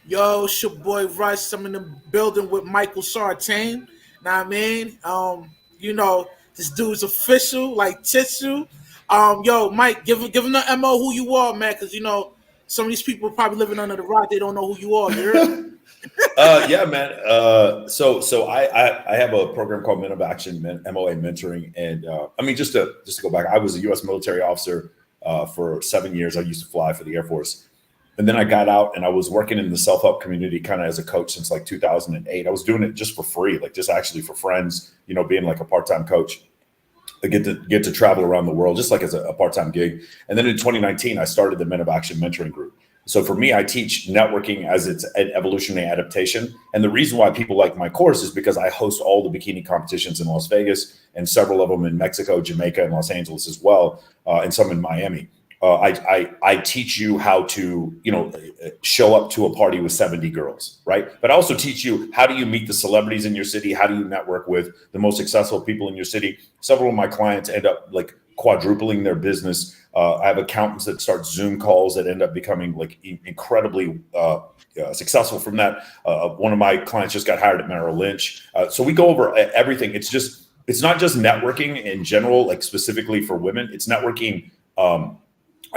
Yo, it's your boy Russ. I'm in the building with Michael Sartain. Now I mean, this dude's official, like tissue. Yo, Mike, give him the mo who you are, man, because some of these people probably living under the rock. They don't know who you are. You heard? Yeah, man. So I have a program called Men of Action, MOA Mentoring, and I mean just to go back, I was a U.S. military officer for 7 years. I used to fly for the Air Force. And then I got out and I was working in the self-help community kind of as a coach since like 2008. I was doing it just for free, like just actually for friends, being like a part-time coach. I get to travel around the world just like as a part-time gig. And then in 2019, I started the Men of Action mentoring group. So for me, I teach networking as it's an evolutionary adaptation. And the reason why people like my course is because I host all the bikini competitions in Las Vegas and several of them in Mexico, Jamaica, and Los Angeles as well, and some in Miami. I teach you how to, show up to a party with 70 girls, right? But I also teach you how do you meet the celebrities in your city? How do you network with the most successful people in your city? Several of my clients end up like quadrupling their business. I have accountants that start Zoom calls that end up becoming like incredibly successful from that. One of my clients just got hired at Merrill Lynch. So we go over everything. It's not just networking in general, like specifically for women. It's networking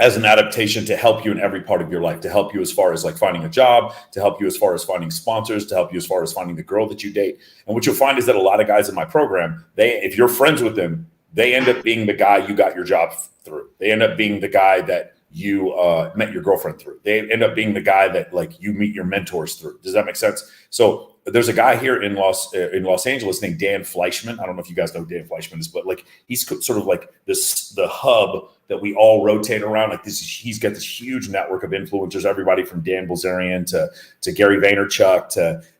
as an adaptation to help you in every part of your life, to help you as far as like finding a job, to help you as far as finding sponsors, to help you as far as finding the girl that you date. And what you'll find is that a lot of guys in my program, if you're friends with them, they end up being the guy you got your job through. They end up being the guy that you met your girlfriend through. They end up being the guy that like you meet your mentors through. Does that make sense? So there's a guy here in Los Angeles named Dan Fleischman. I don't know if you guys know who Dan Fleischman is, but like he's sort of like the hub that we all rotate around. Like this, he's got this huge network of influencers, everybody from Dan Bilzerian to Gary Vaynerchuk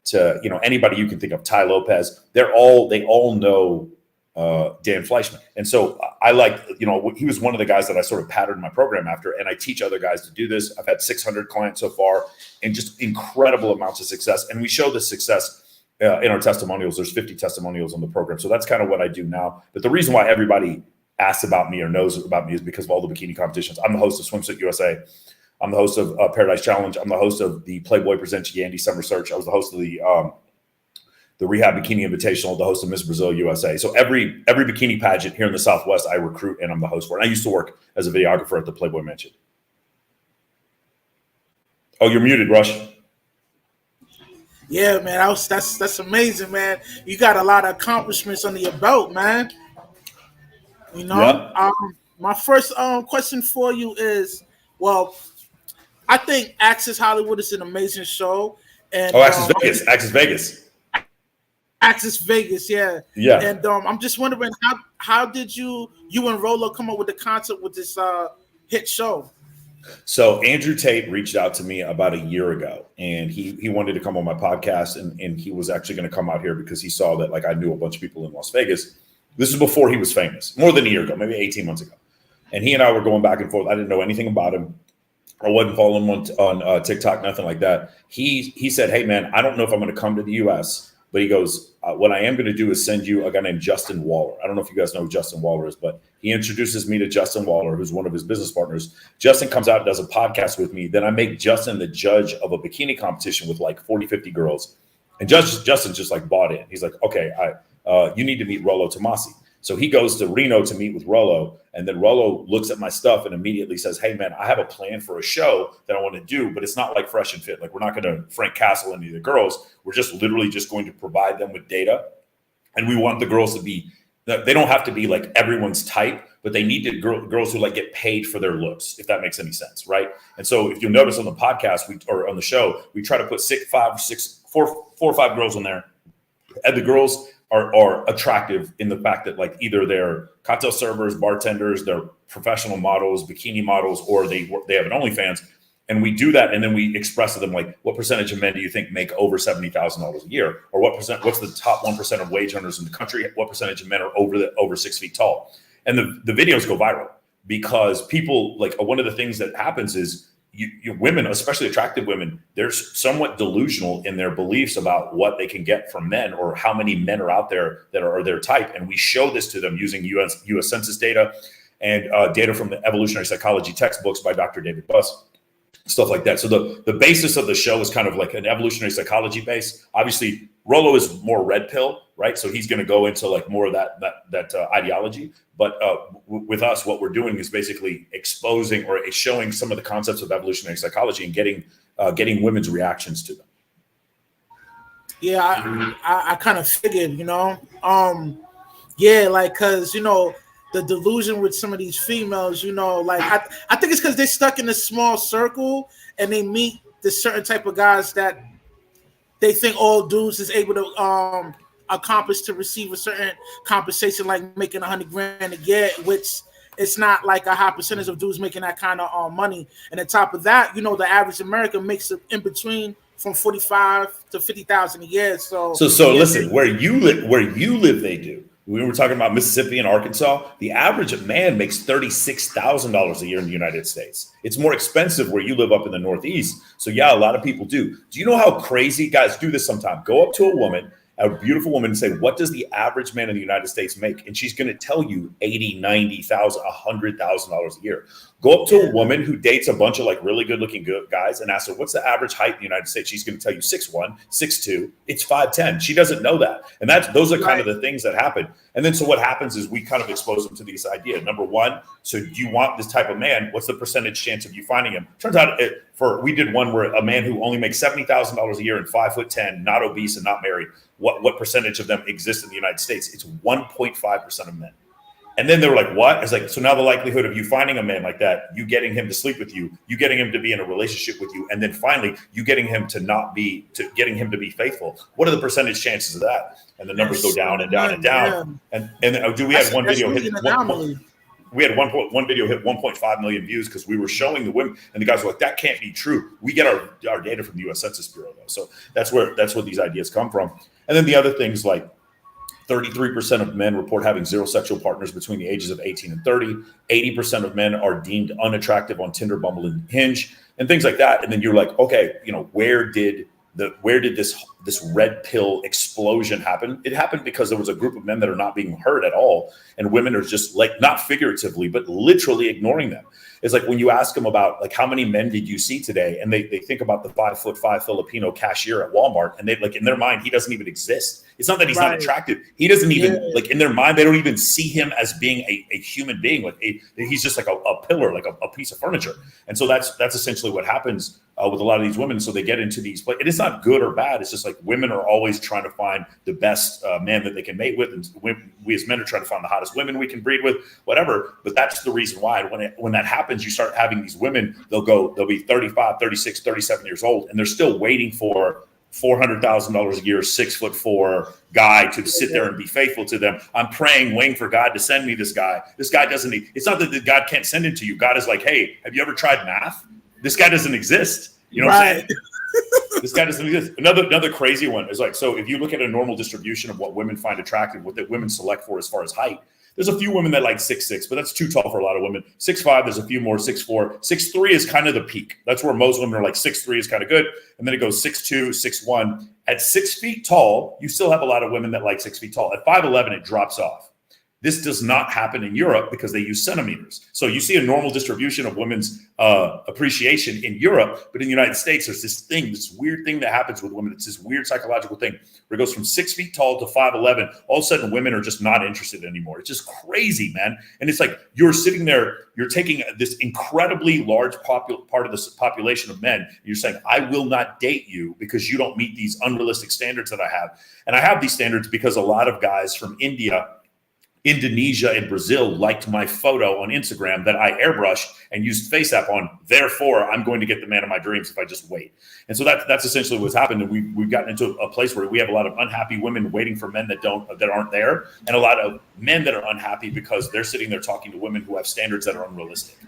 to anybody you can think of, Ty Lopez. They all know Dan Fleischman. And so he was one of the guys that I sort of patterned my program after, and I teach other guys to do this. I've had 600 clients so far and just incredible amounts of success. And we show the success in our testimonials. There's 50 testimonials on the program. So that's kind of what I do now. But the reason why everybody asks about me or knows about me is because of all the bikini competitions. I'm the host of Swimsuit USA. I'm the host of Paradise Challenge. I'm the host of the Playboy Presents Yandy Summer Search. I was the host of the Rehab Bikini Invitational, the host of Miss Brazil USA. So every bikini pageant here in the Southwest, I recruit and I'm the host for it. And I used to work as a videographer at the Playboy Mansion. Oh, you're muted, Rush. Yeah, man, that's amazing, man. You got a lot of accomplishments under your belt, man. Yep. My first question for you is, well, I think Access Hollywood is an amazing show. And Access Vegas. Access Vegas, yeah. Yeah. And I'm just wondering how did you and Rolo come up with the concept with this hit show? So Andrew Tate reached out to me about a year ago, and he wanted to come on my podcast, and he was actually going to come out here because he saw that like I knew a bunch of people in Las Vegas. This is before he was famous, more than a year ago, maybe 18 months ago. And he and I were going back and forth. I didn't know anything about him. I wasn't following him on TikTok, nothing like that. He said, "Hey man, I don't know if I'm going to come to the US, but he goes, what I am going to do is send you a guy named Justin Waller. I don't know if you guys know who Justin Waller is, but he introduces me to Justin Waller, who's one of his business partners. Justin comes out and does a podcast with me. Then I make Justin the judge of a bikini competition with like 40, 50 girls. And Justin just like bought in. He's like, okay, you need to meet Rollo Tomasi. So he goes to Reno to meet with Rollo, and then Rollo looks at my stuff and immediately says, hey, man, I have a plan for a show that I want to do, but it's not like Fresh and Fit. Like, we're not going to Frank Castle any of the girls. We're just literally just going to provide them with data. And we want the girls to be, they don't have to be like everyone's type, but they need to girls who like get paid for their looks, if that makes any sense, right? And so if you'll notice on the podcast or on the show, we try to put four or five girls on there. And the girls are attractive in the fact that like either they're cocktail servers, bartenders, they're professional models, bikini models, or they have an OnlyFans. And we do that, and then we express to them like, what percentage of men do you think make over $70,000 a year, or what's the top 1% of wage earners in the country? What percentage of men are over 6 feet tall? And the videos go viral because people like one of the things that happens is you women, especially attractive women, they're somewhat delusional in their beliefs about what they can get from men or how many men are out there that are their type. And we show this to them using U.S. Census data and data from the evolutionary psychology textbooks by Dr. David Buss. stuff like that. So the basis of the show is kind of like an evolutionary psychology base. Obviously, Rollo is more red pill, right? So he's going to go into like more of that ideology. But with us, what we're doing is basically exposing or showing some of the concepts of evolutionary psychology and getting women's reactions to them. Yeah, I kind of figured, yeah, like, cause the delusion with some of these females, like I think it's because they're stuck in a small circle and they meet this certain type of guys that they think all dudes is able to accomplish to receive a certain compensation, like making $100,000 a year, which it's not like a high percentage of dudes making that kind of money. And on top of that, the average American makes it in between from 45 to 50,000 a year. So yeah, listen, where you live, they do. We were talking about Mississippi and Arkansas. The average man makes $36,000 a year in the United States. It's more expensive where you live up in the Northeast. So yeah, a lot of people do. Do you know how crazy guys do this sometimes? Go up to a woman, a beautiful woman, and say, what does the average man in the United States make? And she's going to tell you $80,000, $90,000, $100,000 a year. Go up to a woman who dates a bunch of like really good looking guys and ask her, what's the average height in the United States? She's going to tell you 6'1", 6'2". It's 5'10". She doesn't know that. And those are kind of the things that happen. And then so what happens is we kind of expose them to this idea. Number one, so do you want this type of man? What's the percentage chance of you finding him? Turns out we did one where a man who only makes $70,000 a year and 5'10", not obese and not married, what percentage of them exist in the United States? It's 1.5% of men. And then they were like, what? It's like, so now the likelihood of you finding a man like that, you getting him to sleep with you, you getting him to be in a relationship with you, and then finally you getting him to getting him to be faithful. What are the percentage chances of that? And the numbers go down and down and down. And we had one video hit one video hit 1.5 million views because we were showing the women, and the guys were like, that can't be true. We get our data from the U.S. Census Bureau, though. So that's where these ideas come from. And then the other things like 33% of men report having zero sexual partners between the ages of 18 and 30. 80% of men are deemed unattractive on Tinder, Bumble, and Hinge, and things like that. And then you're like, okay, where did this red pill explosion happen? It happened because there was a group of men that are not being heard at all, and women are just like, not figuratively, but literally ignoring them. It's like when you ask them about like, how many men did you see today? And they think about the 5'5" Filipino cashier at Walmart, and they like in their mind, he doesn't even exist. It's not that he's not attractive. He doesn't even like in their mind, they don't even see him as being a human being. Like he's just like a pillar, like a piece of furniture. And so that's essentially what happens with a lot of these women. So they get into these, but it's not good or bad. It's just like women are always trying to find the best man that they can mate with. And we as men are trying to find the hottest women we can breed with, whatever. But that's the reason why when that happens, you start having these women, they'll be 35, 36, 37 years old, and they're still waiting for $400,000 a year, 6'4" guy to sit there and be faithful to them. I'm praying, waiting for God to send me this guy. This guy doesn't. It's not that God can't send it to you. God is like, hey, have you ever tried math? This guy doesn't exist. You know what I'm saying? This guy doesn't exist. Another crazy one is like, so if you look at a normal distribution of what women find attractive, what that women select for as far as height, there's a few women that like 6'6", but that's too tall for a lot of women. 6'5", there's a few more 6'4". 6'3" is kind of the peak. That's where most women are like 6'3" is kind of good. And then it goes 6'2", 6'1". At 6 feet tall, you still have a lot of women that like 6 feet tall. At 5'11", it drops off. This does not happen in Europe because they use centimeters. So you see a normal distribution of women's appreciation in Europe, but in the United States, there's this weird thing that happens with women. It's this weird psychological thing where it goes from 6 feet tall to 5'11". All of a sudden, women are just not interested anymore. It's just crazy, man. And it's like you're sitting there, you're taking this incredibly large part of the population of men. And you're saying, I will not date you because you don't meet these unrealistic standards that I have. And I have these standards because a lot of guys from Indonesia and Brazil liked my photo on Instagram that I airbrushed and used FaceApp on. Therefore, I'm going to get the man of my dreams if I just wait. And so that's essentially what's happened. And we've gotten into a place where we have a lot of unhappy women waiting for men that aren't there, and a lot of men that are unhappy because they're sitting there talking to women who have standards that are unrealistic.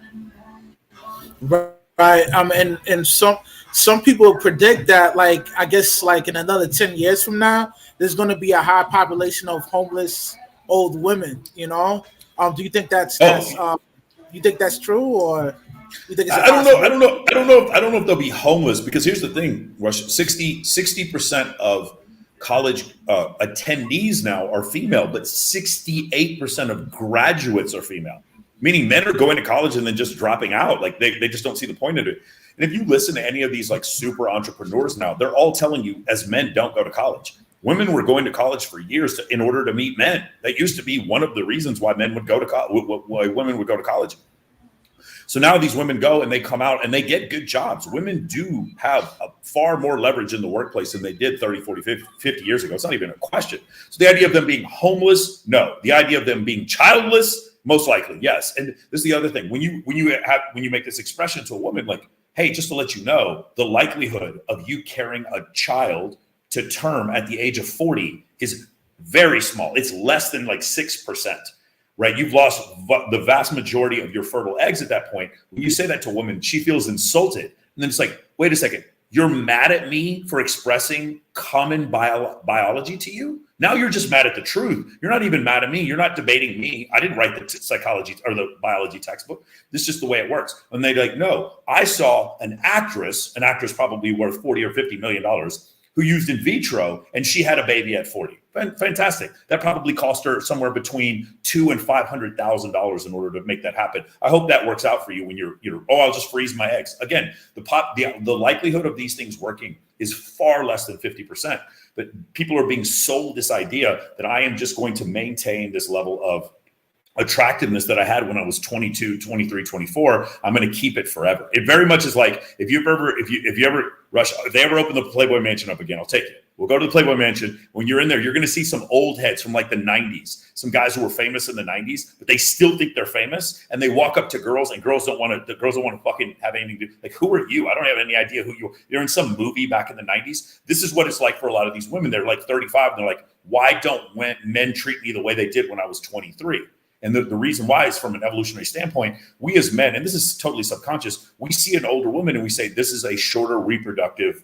Right. And some people predict that, like, I guess, like in another 10 years from now, there's going to be a high population of homeless old women, Do you think that's you think that's true, or you think it's I don't know if they'll be homeless, because here's the thing, Rush, 60% of college attendees now are female, but 68% of graduates are female. meaning men are going to college and then just dropping out. Like they just don't see the point of it. And if you listen to any of these like super entrepreneurs now, they're all telling you as men don't go to college. Women were going to college for years in order to meet men. That used to be one of the reasons why men would go to college, why women would go to college. So now these women go and they come out and they get good jobs. Women do have a far more leverage in the workplace than they did 30, 40, 50 years ago. It's not even a question. So the idea of them being homeless, no. The idea of them being childless, most likely, yes. And this is the other thing. When you make this expression to a woman, like, hey, just to let you know, the likelihood of you carrying a child to term at the age of 40 is very small. It's less than like 6%. Right? You've lost the vast majority of your fertile eggs at that point. When you say that to a woman, she feels insulted. And then it's like, wait a second, you're mad at me for expressing common biology to you? Now you're just mad at the truth. You're not even mad at me. You're not debating me. I didn't write the psychology or the biology textbook. This is just the way it works. And they're like, no, I saw an actress probably worth $40 or $50 million, who used in vitro, and she had a baby at 40. Fantastic. That probably cost her somewhere between $200,000 and $500,000 in order to make that happen. I hope that works out for you when you're I'll just freeze my eggs. Again, the likelihood of these things working is far less than 50%. But people are being sold this idea that I am just going to maintain this level of attractiveness that I had when I was 22, 23, 24. I'm going to keep it forever. It very much is like if they ever open the Playboy Mansion up again, I'll take it. We'll go to the Playboy Mansion. When you're in there, you're going to see some old heads from like the 90s, some guys who were famous in the 90s, but they still think they're famous, and they walk up to girls, and girls don't want to fucking have anything to do. Like, who are you? I don't have any idea who you are. You're in some movie back in the 90s. This is what it's like for a lot of these women. They're like 35, and they're like, why don't men treat me the way they did when I was 23? And the reason why is from an evolutionary standpoint, we as men, and this is totally subconscious, we see an older woman and we say, this is a shorter reproductive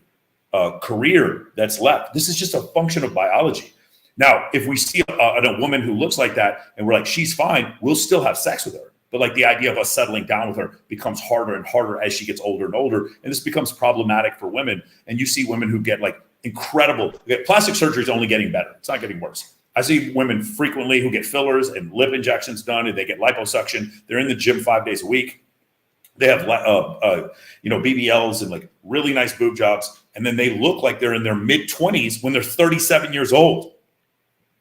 career that's left. This is just a function of biology. Now, if we see a woman who looks like that and we're like, she's fine, we'll still have sex with her. But like the idea of us settling down with her becomes harder and harder as she gets older and older. And this becomes problematic for women. And you see women who get like incredible, plastic surgery is only getting better. It's not getting worse. I see women frequently who get fillers and lip injections done, and they get liposuction. They're in the gym 5 days a week. They have, BBLs and like really nice boob jobs. And then they look like they're in their mid 20s when they're 37 years old.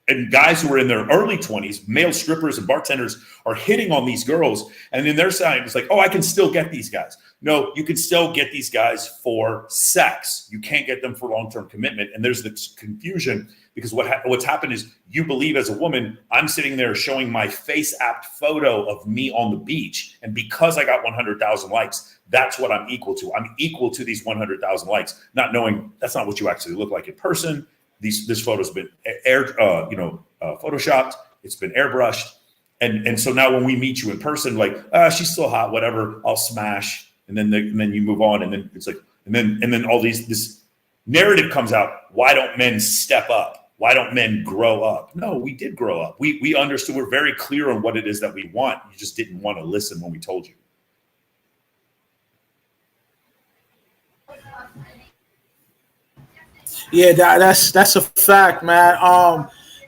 And guys who are in their early 20s, male strippers and bartenders, are hitting on these girls. And in their side, it's like, oh, I can still get these guys. No, you can still get these guys for sex. You can't get them for long-term commitment. And there's this confusion because what's happened is you believe as a woman, I'm sitting there showing my face-apt photo of me on the beach. And because I got 100,000 likes, that's what I'm equal to. I'm equal to these 100,000 likes, not knowing that's not what you actually look like in person. This photo's been photoshopped. It's been airbrushed. And so now when we meet you in person, like, she's still hot, whatever, I'll smash. And then you move on. And then it's like, and then all this narrative comes out. Why don't men step up? Why don't men grow up? No, we did grow up. We understood. We're very clear on what it is that we want. You just didn't want to listen when we told you. Yeah, that's a fact, man.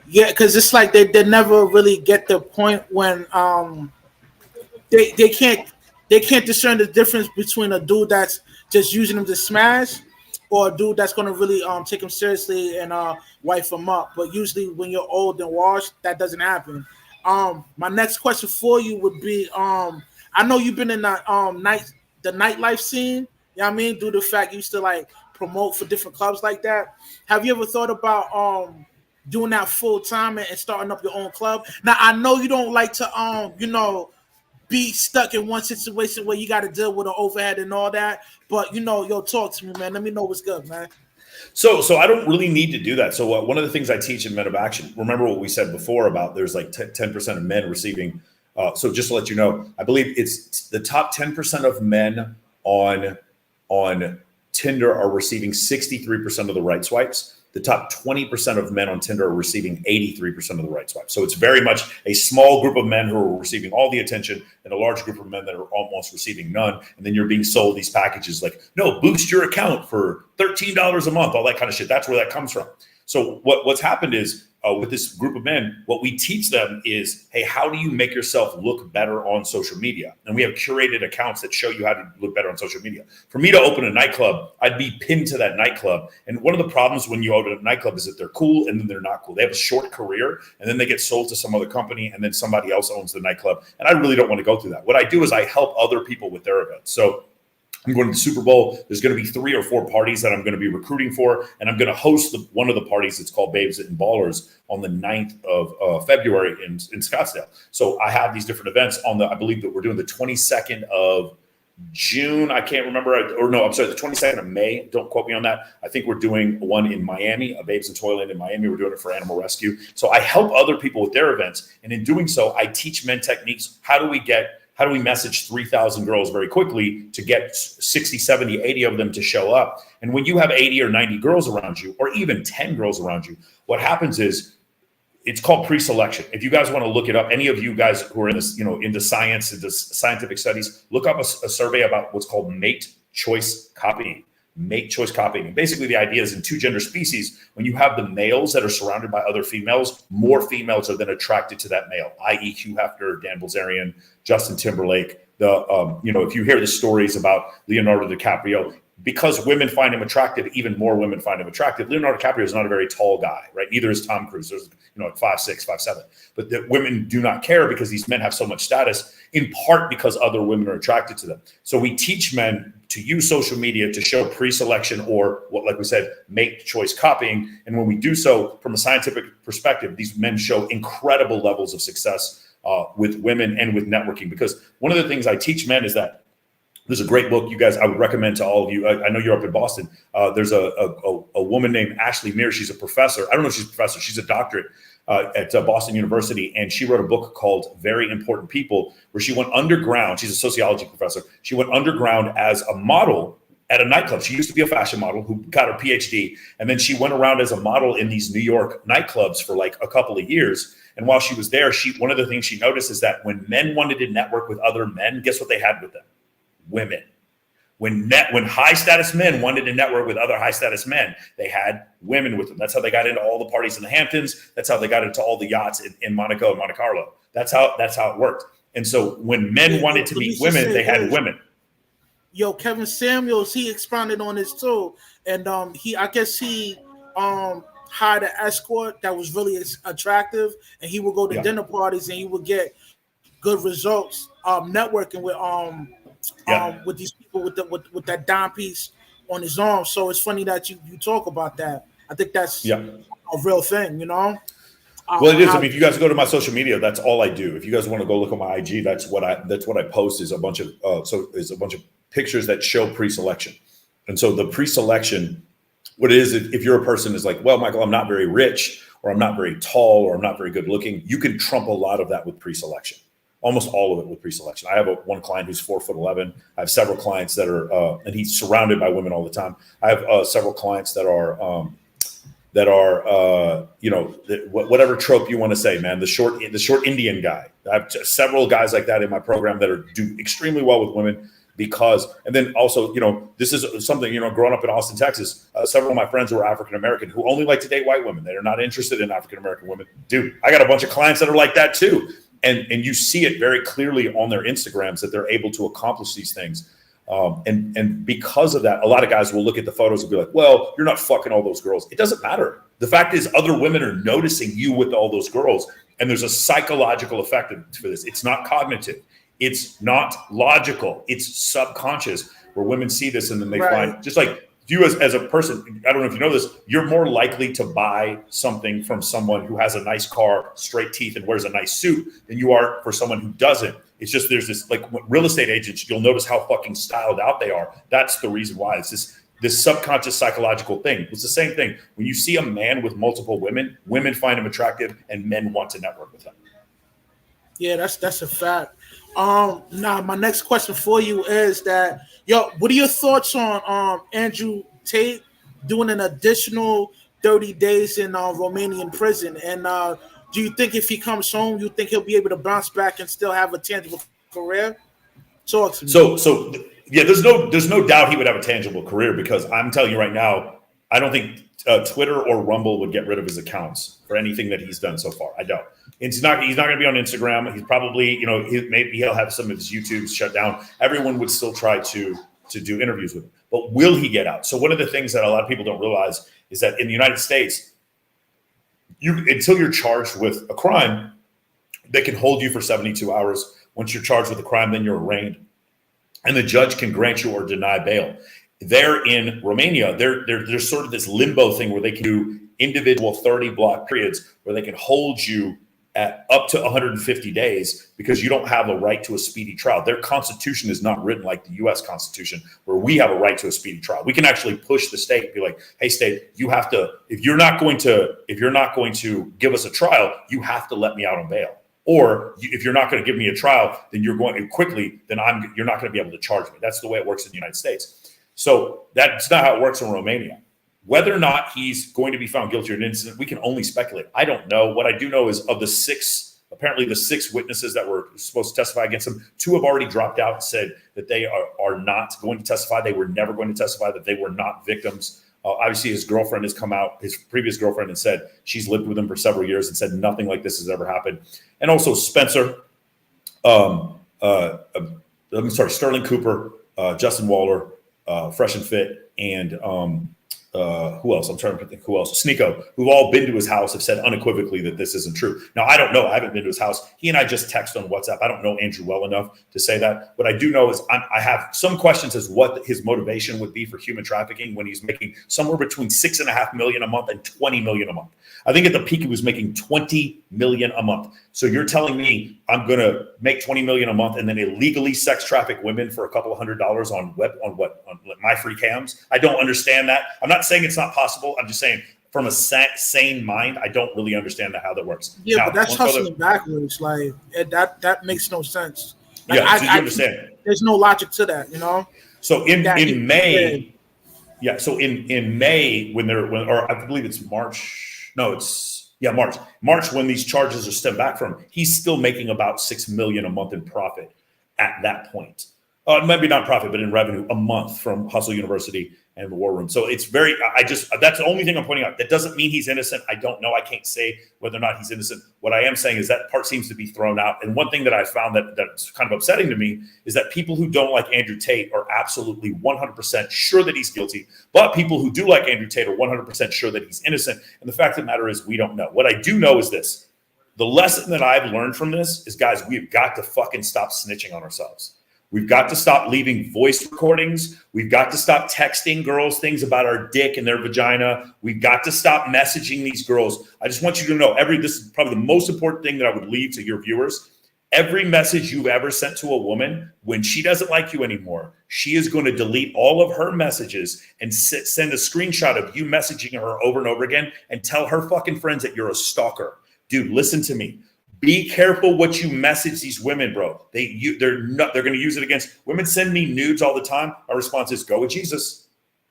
Yeah, because it's like they never really get the point when they can't discern the difference between a dude that's just using them to smash or a dude that's gonna really take him seriously and wife him up. But usually when you're old and washed, that doesn't happen. My next question for you would be, I know you've been in the nightlife scene. You know what I mean? Due to the fact you used to like promote for different clubs like that. Have you ever thought about doing that full time and starting up your own club? Now I know you don't like to be stuck in one situation where you got to deal with an overhead and all that, but talk to me, man. Let me know what's good, man. So I don't really need to do that. So one of the things I teach in Men of Action, remember what we said before about there's like 10% of men receiving. So just to let you know, I believe it's the top 10% of men on Tinder are receiving 63% of the right swipes. The top 20% of men on Tinder are receiving 83% of the right swipes. So it's very much a small group of men who are receiving all the attention and a large group of men that are almost receiving none. And then you're being sold these packages like, no, boost your account for $13 a month, all that kind of shit. That's where that comes from. So what's happened is with this group of men, what we teach them is, hey, how do you make yourself look better on social media? And we have curated accounts that show you how to look better on social media. For me to open a nightclub, I'd be pinned to that nightclub. And one of the problems when you open a nightclub is that they're cool and then they're not cool. They have a short career and then they get sold to some other company and then somebody else owns the nightclub. And I really don't want to go through that. What I do is I help other people with their events. So I'm going to the Super Bowl. There's going to be 3 or 4 parties that I'm going to be recruiting for, and I'm going to host one of the parties. It's called Babes and Ballers on the 9th of February in Scottsdale. So I have these different events I believe that we're doing the 22nd of June. I can't remember, the 22nd of May. Don't quote me on that. I think we're doing one in Miami, a Babes in Toyland in Miami. We're doing it for Animal Rescue. So I help other people with their events, and in doing so, I teach men techniques. How do we message 3,000 girls very quickly to get 60, 70, 80 of them to show up? And when you have 80 or 90 girls around you, or even 10 girls around you, what happens is it's called pre-selection. If you guys want to look it up, any of you guys who are in this, into science, into scientific studies, look up a survey about what's called mate choice copying. Mate choice copying. And basically the idea is in 2 gender species, when you have the males that are surrounded by other females, more females are then attracted to that male, i.e. Hugh Hefner, Dan Bilzerian, Justin Timberlake. If you hear the stories about Leonardo DiCaprio, because women find him attractive, even more women find him attractive. Leonardo DiCaprio is not a very tall guy, right? Neither is Tom Cruise. There's, like 5'6", 5'7". But the women do not care because these men have so much status, in part because other women are attracted to them. So we teach men to use social media to show pre-selection, or what, like we said, mate choice copying. And when we do so from a scientific perspective, these men show incredible levels of success with women and with networking. Because one of the things I teach men is that there's a great book, you guys, I would recommend to all of you. I know you're up in Boston. There's a woman named Ashley Mears. She's a professor. I don't know if she's a professor. She's a doctorate at Boston University. And she wrote a book called Very Important People, where she went underground. She's a sociology professor. She went underground as a model at a nightclub. She used to be a fashion model who got her PhD. And then she went around as a model in these New York nightclubs for like a couple of years. And while she was there, one of the things she noticed is that when men wanted to network with other men, guess what they had with them? Women. When high status men wanted to network with other high status men, they had women with them. That's how they got into all the parties in the Hamptons. That's how they got into all the yachts in Monaco and Monte Carlo. That's how it worked. And so when men wanted to meet women, they had women. Yo, Kevin Samuels, he expounded on this too, and I guess he hired an escort that was really attractive, and he would go to dinner parties and he would get good results networking with these people with that dime piece on his arm. So it's funny that you talk about that. I think that's a real thing, Well, it is. I mean, if you guys go to my social media, that's all I do. If you guys want to go look at my IG, that's what I post is a bunch of pictures that show pre-selection. And so the pre-selection, what it is, if you're a person is like, well, Michael, I'm not very rich, or I'm not very tall, or I'm not very good looking, you can trump a lot of that with pre-selection. Almost all of it with pre-selection. I have one client who's 4'11". I have several clients that are, and he's surrounded by women all the time. I have several clients that are, whatever trope you want to say, man. The short Indian guy. I have several guys like that in my program that do extremely well with women and then also, this is something, growing up in Austin, Texas, several of my friends who are African American who only like to date white women. They are not interested in African American women. Dude, I got a bunch of clients that are like that too. And you see it very clearly on their Instagrams that they're able to accomplish these things. And because of that, a lot of guys will look at the photos and be like, well, you're not fucking all those girls. It doesn't matter. The fact is other women are noticing you with all those girls. And there's a psychological effect for this. It's not cognitive. It's not logical. It's subconscious, where women see this and then they find, just like you as a person, I don't know if you know this, you're more likely to buy something from someone who has a nice car, straight teeth, and wears a nice suit than you are for someone who doesn't. It's just, there's this, like real estate agents, you'll notice how fucking styled out they are. That's the reason why. It's this subconscious psychological thing. It's the same thing. When you see a man with multiple women find him attractive and men want to network with him. Yeah, that's a fact. Now my next question for you is that, what are your thoughts on Andrew Tate doing an additional 30 days in Romanian prison? And do you think if he comes home, you think he'll be able to bounce back and still have a tangible career? Talk to me. So yeah, there's no doubt he would have a tangible career, because I'm telling you right now, I don't think Twitter or Rumble would get rid of his accounts for anything that he's done so far. I don't. He's not going to be on Instagram. He's probably, maybe he'll have some of his YouTubes shut down. Everyone would still try to do interviews with him. But will he get out? So one of the things that a lot of people don't realize is that in the United States, until you're charged with a crime, they can hold you for 72 hours. Once you're charged with a crime, then you're arraigned. And the judge can grant you or deny bail. There in Romania, there's sort of this limbo thing where they can do individual 30-block periods where they can hold you at up to 150 days because you don't have a right to a speedy trial. Their constitution is not written like the U.S. Constitution, where we have a right to a speedy trial. We can actually push the state and be like, "Hey, state, you have to. If you're not going to give us a trial, you have to let me out on bail. Or if you're not going to give me a trial, then you're going to quickly. Then you're not going to be able to charge me." That's the way it works in the United States. So that's not how it works in Romania. Whether or not he's going to be found guilty or innocent, we can only speculate. I don't know. What I do know is of the six witnesses that were supposed to testify against him, 2 have already dropped out and said that they are not going to testify. They were never going to testify, that they were not victims. Obviously, his girlfriend has come out, his previous girlfriend, and said she's lived with him for several years and said nothing like this has ever happened. And also Spencer, Sterling Cooper, Justin Waller, Fresh and Fit, and who else? I'm trying to think who else. Sneeko, who've all been to his house, have said unequivocally that this isn't true. Now, I don't know. I haven't been to his house. He and I just text on WhatsApp. I don't know Andrew well enough to say that. What I do know is I have some questions as what his motivation would be for human trafficking when he's making somewhere between $6.5 million a month and $20 million a month. I think at the peak he was making $20 million a month. So you're telling me I'm going to make $20 million a month and then illegally sex traffic women for a couple of $100 on my free cams? I don't understand that. I'm not saying it's not possible. I'm just saying from a sane mind, I don't really understand how that works. Yeah, now, but that's hustling backwards. Like that makes no sense. Like, yeah, so you understand. There's no logic to that, you know. So in May, yeah. So in May or I believe it's March. No, March when these charges are stepped back from, he's still making about $6 million a month in profit at that point. Maybe not profit, but in revenue a month from Hustle University and the War Room. So it's that's the only thing I'm pointing out. That doesn't mean he's innocent. I don't know. I can't say whether or not he's innocent. What I am saying is that part seems to be thrown out. And one thing that I found that's kind of upsetting to me is that people who don't like Andrew Tate are absolutely 100% sure that he's guilty. But people who do like Andrew Tate are 100% sure that he's innocent. And the fact of the matter is we don't know. What I do know is this. The lesson that I've learned from this is, guys, we've got to fucking stop snitching on ourselves. We've got to stop leaving voice recordings. We've got to stop texting girls things about our dick and their vagina. We've got to stop messaging these girls. I just want you to know, this is probably the most important thing that I would leave to your viewers. Every message you've ever sent to a woman, when she doesn't like you anymore, she is going to delete all of her messages and send a screenshot of you messaging her over and over again and tell her fucking friends that you're a stalker. Dude, listen to me. Be careful what you message theyese women, bro. They're going to use it against women. Send me nudes all the time. Our response is go with Jesus.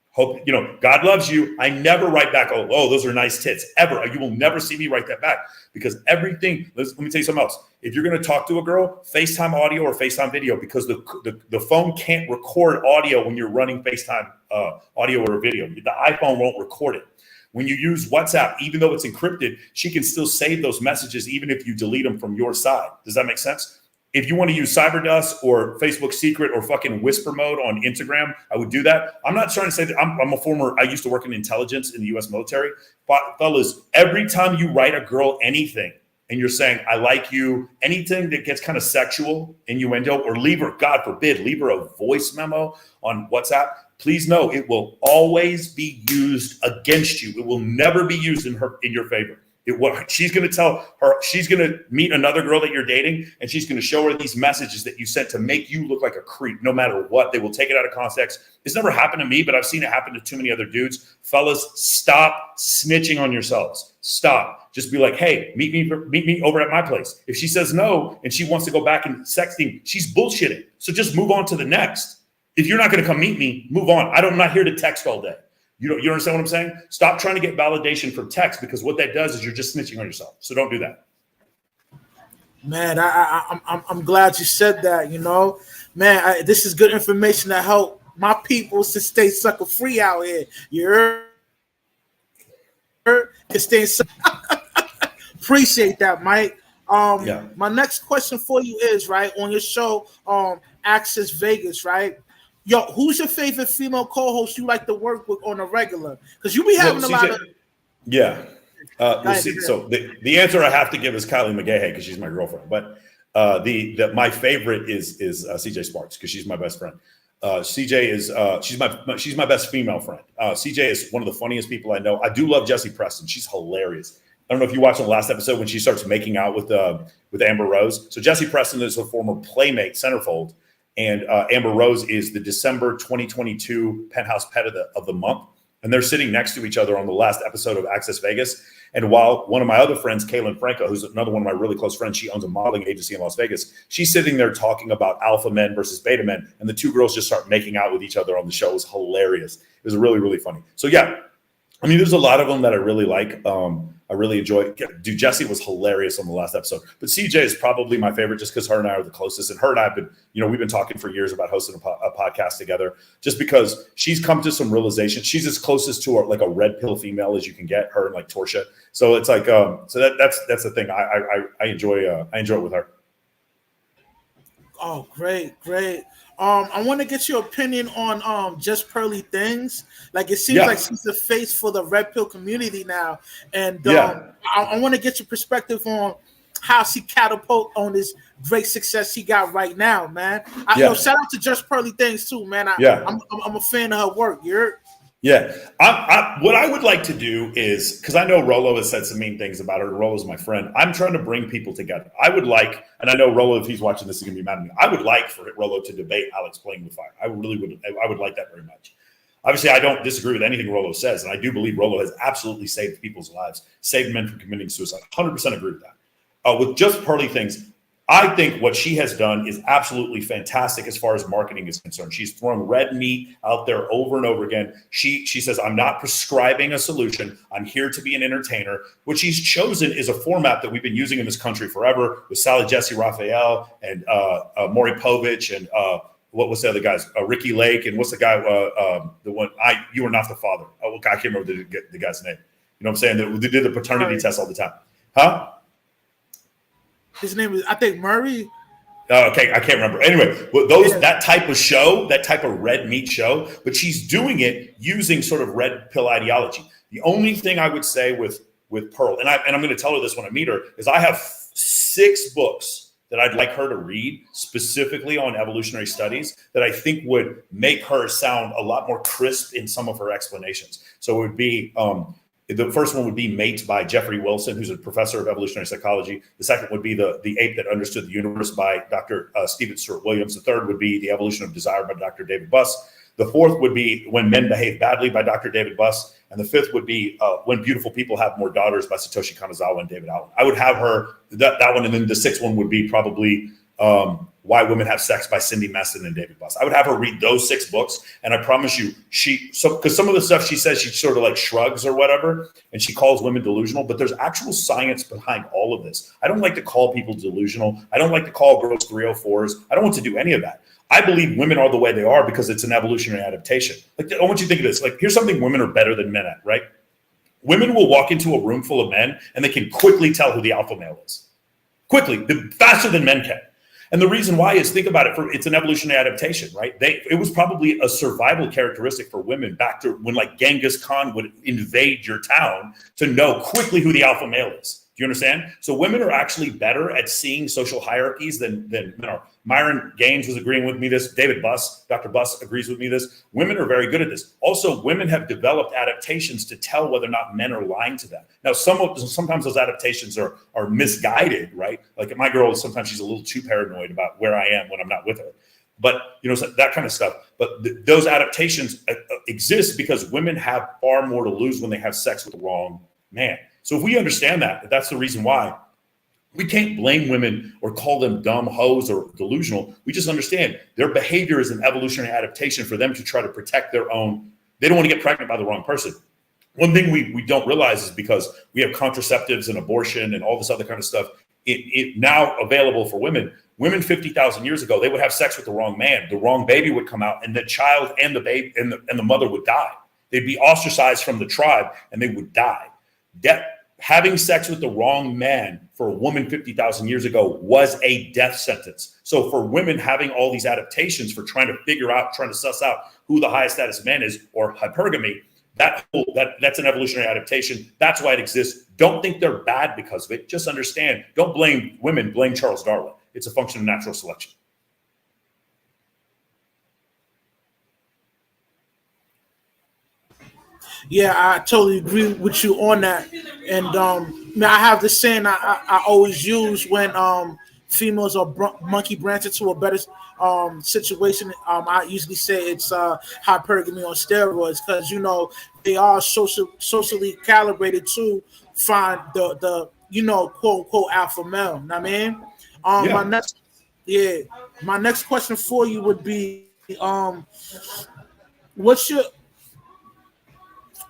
Hope God loves you. I never write back. Oh, those are nice tits. Ever. You will never see me write that back because everything. Let me tell you something else. If you're going to talk to a girl, FaceTime audio or FaceTime video, because the phone can't record audio when you're running FaceTime audio or video. The iPhone won't record it. When you use WhatsApp, even though it's encrypted, she can still save those messages even if you delete them from your side. Does that make sense? If you want to use Cyberdust or Facebook Secret or fucking whisper mode on Instagram, I would do that. I'm not trying to say that I used to work in intelligence in the U.S. military. But fellas, every time you write a girl anything and you're saying, I like you, anything that gets kind of sexual, innuendo, or leave her, God forbid, leave her a voice memo on WhatsApp, please know it will always be used against you. It will never be used in your favor. She's going to meet another girl that you're dating, and she's going to show her these messages that you sent to make you look like a creep. No matter what, they will take it out of context. It's never happened to me, but I've seen it happen to too many other dudes. Fellas, stop snitching on yourselves. Stop. Just be like, hey, meet me over at my place. If she says no and she wants to go back and sexting, she's bullshitting. So just move on to the next. If you're not going to come meet me, move on. I'm not here to text all day. You understand what I'm saying? Stop trying to get validation from text, because what that does is you're just snitching on yourself. So don't do that. Man, I'm glad you said that. Man, this is good information to help my people to stay sucker free out here. You heard? Can stay inside. Appreciate that, Mike. Yeah. My next question for you is right on your show, Access Vegas, right? Yo, who's your favorite female co-host you like to work with on a regular? Because you be Well, having a lot CJ, of. yeah. Go We'll ahead, see. go ahead. So the answer I have to give is Kylie McGahey because she's my girlfriend. But the my favorite is CJ Sparks because she's my best friend. CJ is she's my best female friend. CJ is one of the funniest people I know. I do love Jessie Preston. She's hilarious. I don't know if you watched the last episode when she starts making out with Amber Rose. So Jessie Preston is a former Playmate centerfold, and Amber Rose is the December 2022 Penthouse Pet of the month. And they're sitting next to each other on the last episode of Access Vegas. And while one of my other friends, Kaylin Franco, who's another one of my really close friends, she owns a modeling agency in Las Vegas. She's sitting there talking about alpha men versus beta men. And the two girls just start making out with each other on the show. It was hilarious. It was really, really funny. So yeah, I mean, there's a lot of them that I really like. I really enjoy. Dude, Jessie was hilarious on the last episode. But CJ is probably my favorite just because her and I are the closest. And her and I have been, we've been talking for years about hosting a podcast together just because she's come to some realization. She's as closest to like a red pill female as you can get, her and like Torsia. So it's like, that's the thing. I enjoy it with her. Oh, great. I want to get your opinion on Just Pearly Things. Like, it seems like she's the face for the red pill community now, and I want to get your perspective on how she catapult on this great success she got right now, man. Shout out to Just Pearly Things too, man. I'm a fan of her work. Yeah. What I would like to do is, because I know Rolo has said some mean things about her, and Rolo's my friend. I'm trying to bring people together. I would like, and I know Rolo, if he's watching this, he's going to be mad at me. I would like for Rolo to debate Alex playing with fire. I really would. I would like that very much. Obviously, I don't disagree with anything Rolo says, and I do believe Rolo has absolutely saved people's lives, saved men from committing suicide. 100% agree with that. With Just Pearly Things, I think what she has done is absolutely fantastic as far as marketing is concerned. She's thrown red meat out there over and over again. She says, I'm not prescribing a solution. I'm here to be an entertainer. What she's chosen is a format that we've been using in this country forever with Sally Jesse Raphael and Maury Povich and what was the other guys? Ricky Lake, and what's the guy? The one you were not the father. Oh, I can't remember the guy's name. You know what I'm saying? They did the paternity test all the time. Huh? His name is, I think, Murray. Okay, I can't remember. Anyway, that type of show, that type of red meat show, but she's doing it using sort of red pill ideology. The only thing I would say with Pearl, and I'm going to tell her this when I meet her, is I have 6 books that I'd like her to read specifically on evolutionary studies that I think would make her sound a lot more crisp in some of her explanations. So it would be the first one would be Mate by Jeffrey Wilson, who's a professor of evolutionary psychology. The second would be the Ape That Understood the Universe by Dr. Stephen Stewart Williams. The third would be The Evolution of Desire by Dr. David Buss. The fourth would be When Men Behave Badly by Dr. David Buss. And the fifth would be When Beautiful People Have More Daughters by Satoshi Kanazawa and David Allen. I would have her, that one. And then the sixth one would be probably Why Women Have Sex by Cindy Meston and David Buss. I would have her read those 6 books. And I promise you, because some of the stuff she says, she sort of like shrugs or whatever, and she calls women delusional, but there's actual science behind all of this. I don't like to call people delusional. I don't like to call girls 304s. I don't want to do any of that. I believe women are the way they are because it's an evolutionary adaptation. Like, I want you to think of this. Like, here's something women are better than men at, right? Women will walk into a room full of men and they can quickly tell who the alpha male is. Quickly, faster than men can. And the reason why is, think about it, it's an evolutionary adaptation, right? It was probably a survival characteristic for women back to when like Genghis Khan would invade your town to know quickly who the alpha male is. Do you understand? So women are actually better at seeing social hierarchies than men are. Myron Gaines was agreeing with me this. David Buss, Dr. Buss agrees with me this. Women are very good at this. Also, women have developed adaptations to tell whether or not men are lying to them. Now, sometimes those adaptations are misguided, right? Like my girl, sometimes she's a little too paranoid about where I am when I'm not with her. But, so that kind of stuff. But those adaptations exist because women have far more to lose when they have sex with the wrong man. So if we understand that, that's the reason why we can't blame women or call them dumb hoes or delusional. We just understand their behavior is an evolutionary adaptation for them to try to protect their own. They don't want to get pregnant by the wrong person. One thing we don't realize is because we have contraceptives and abortion and all this other kind of stuff, it now available for women. Women 50,000 years ago, they would have sex with the wrong man. The wrong baby would come out, and the child and the baby and the mother would die. They'd be ostracized from the tribe, and they would die. Having sex with the wrong man for a woman 50,000 years ago was a death sentence. So for women having all these adaptations for trying to suss out who the highest status man is, or hypergamy, that's an evolutionary adaptation. That's why it exists. Don't think they're bad because of it. Just understand. Don't blame women. Blame Charles Darwin. It's a function of natural selection. Yeah, I totally agree with you on that. And I have this saying I always use when females are monkey branch into a better situation. I usually say it's hypergamy on steroids, because they are socially calibrated to find the quote unquote alpha male. Know what I mean, Yeah. my next question for you would be what's your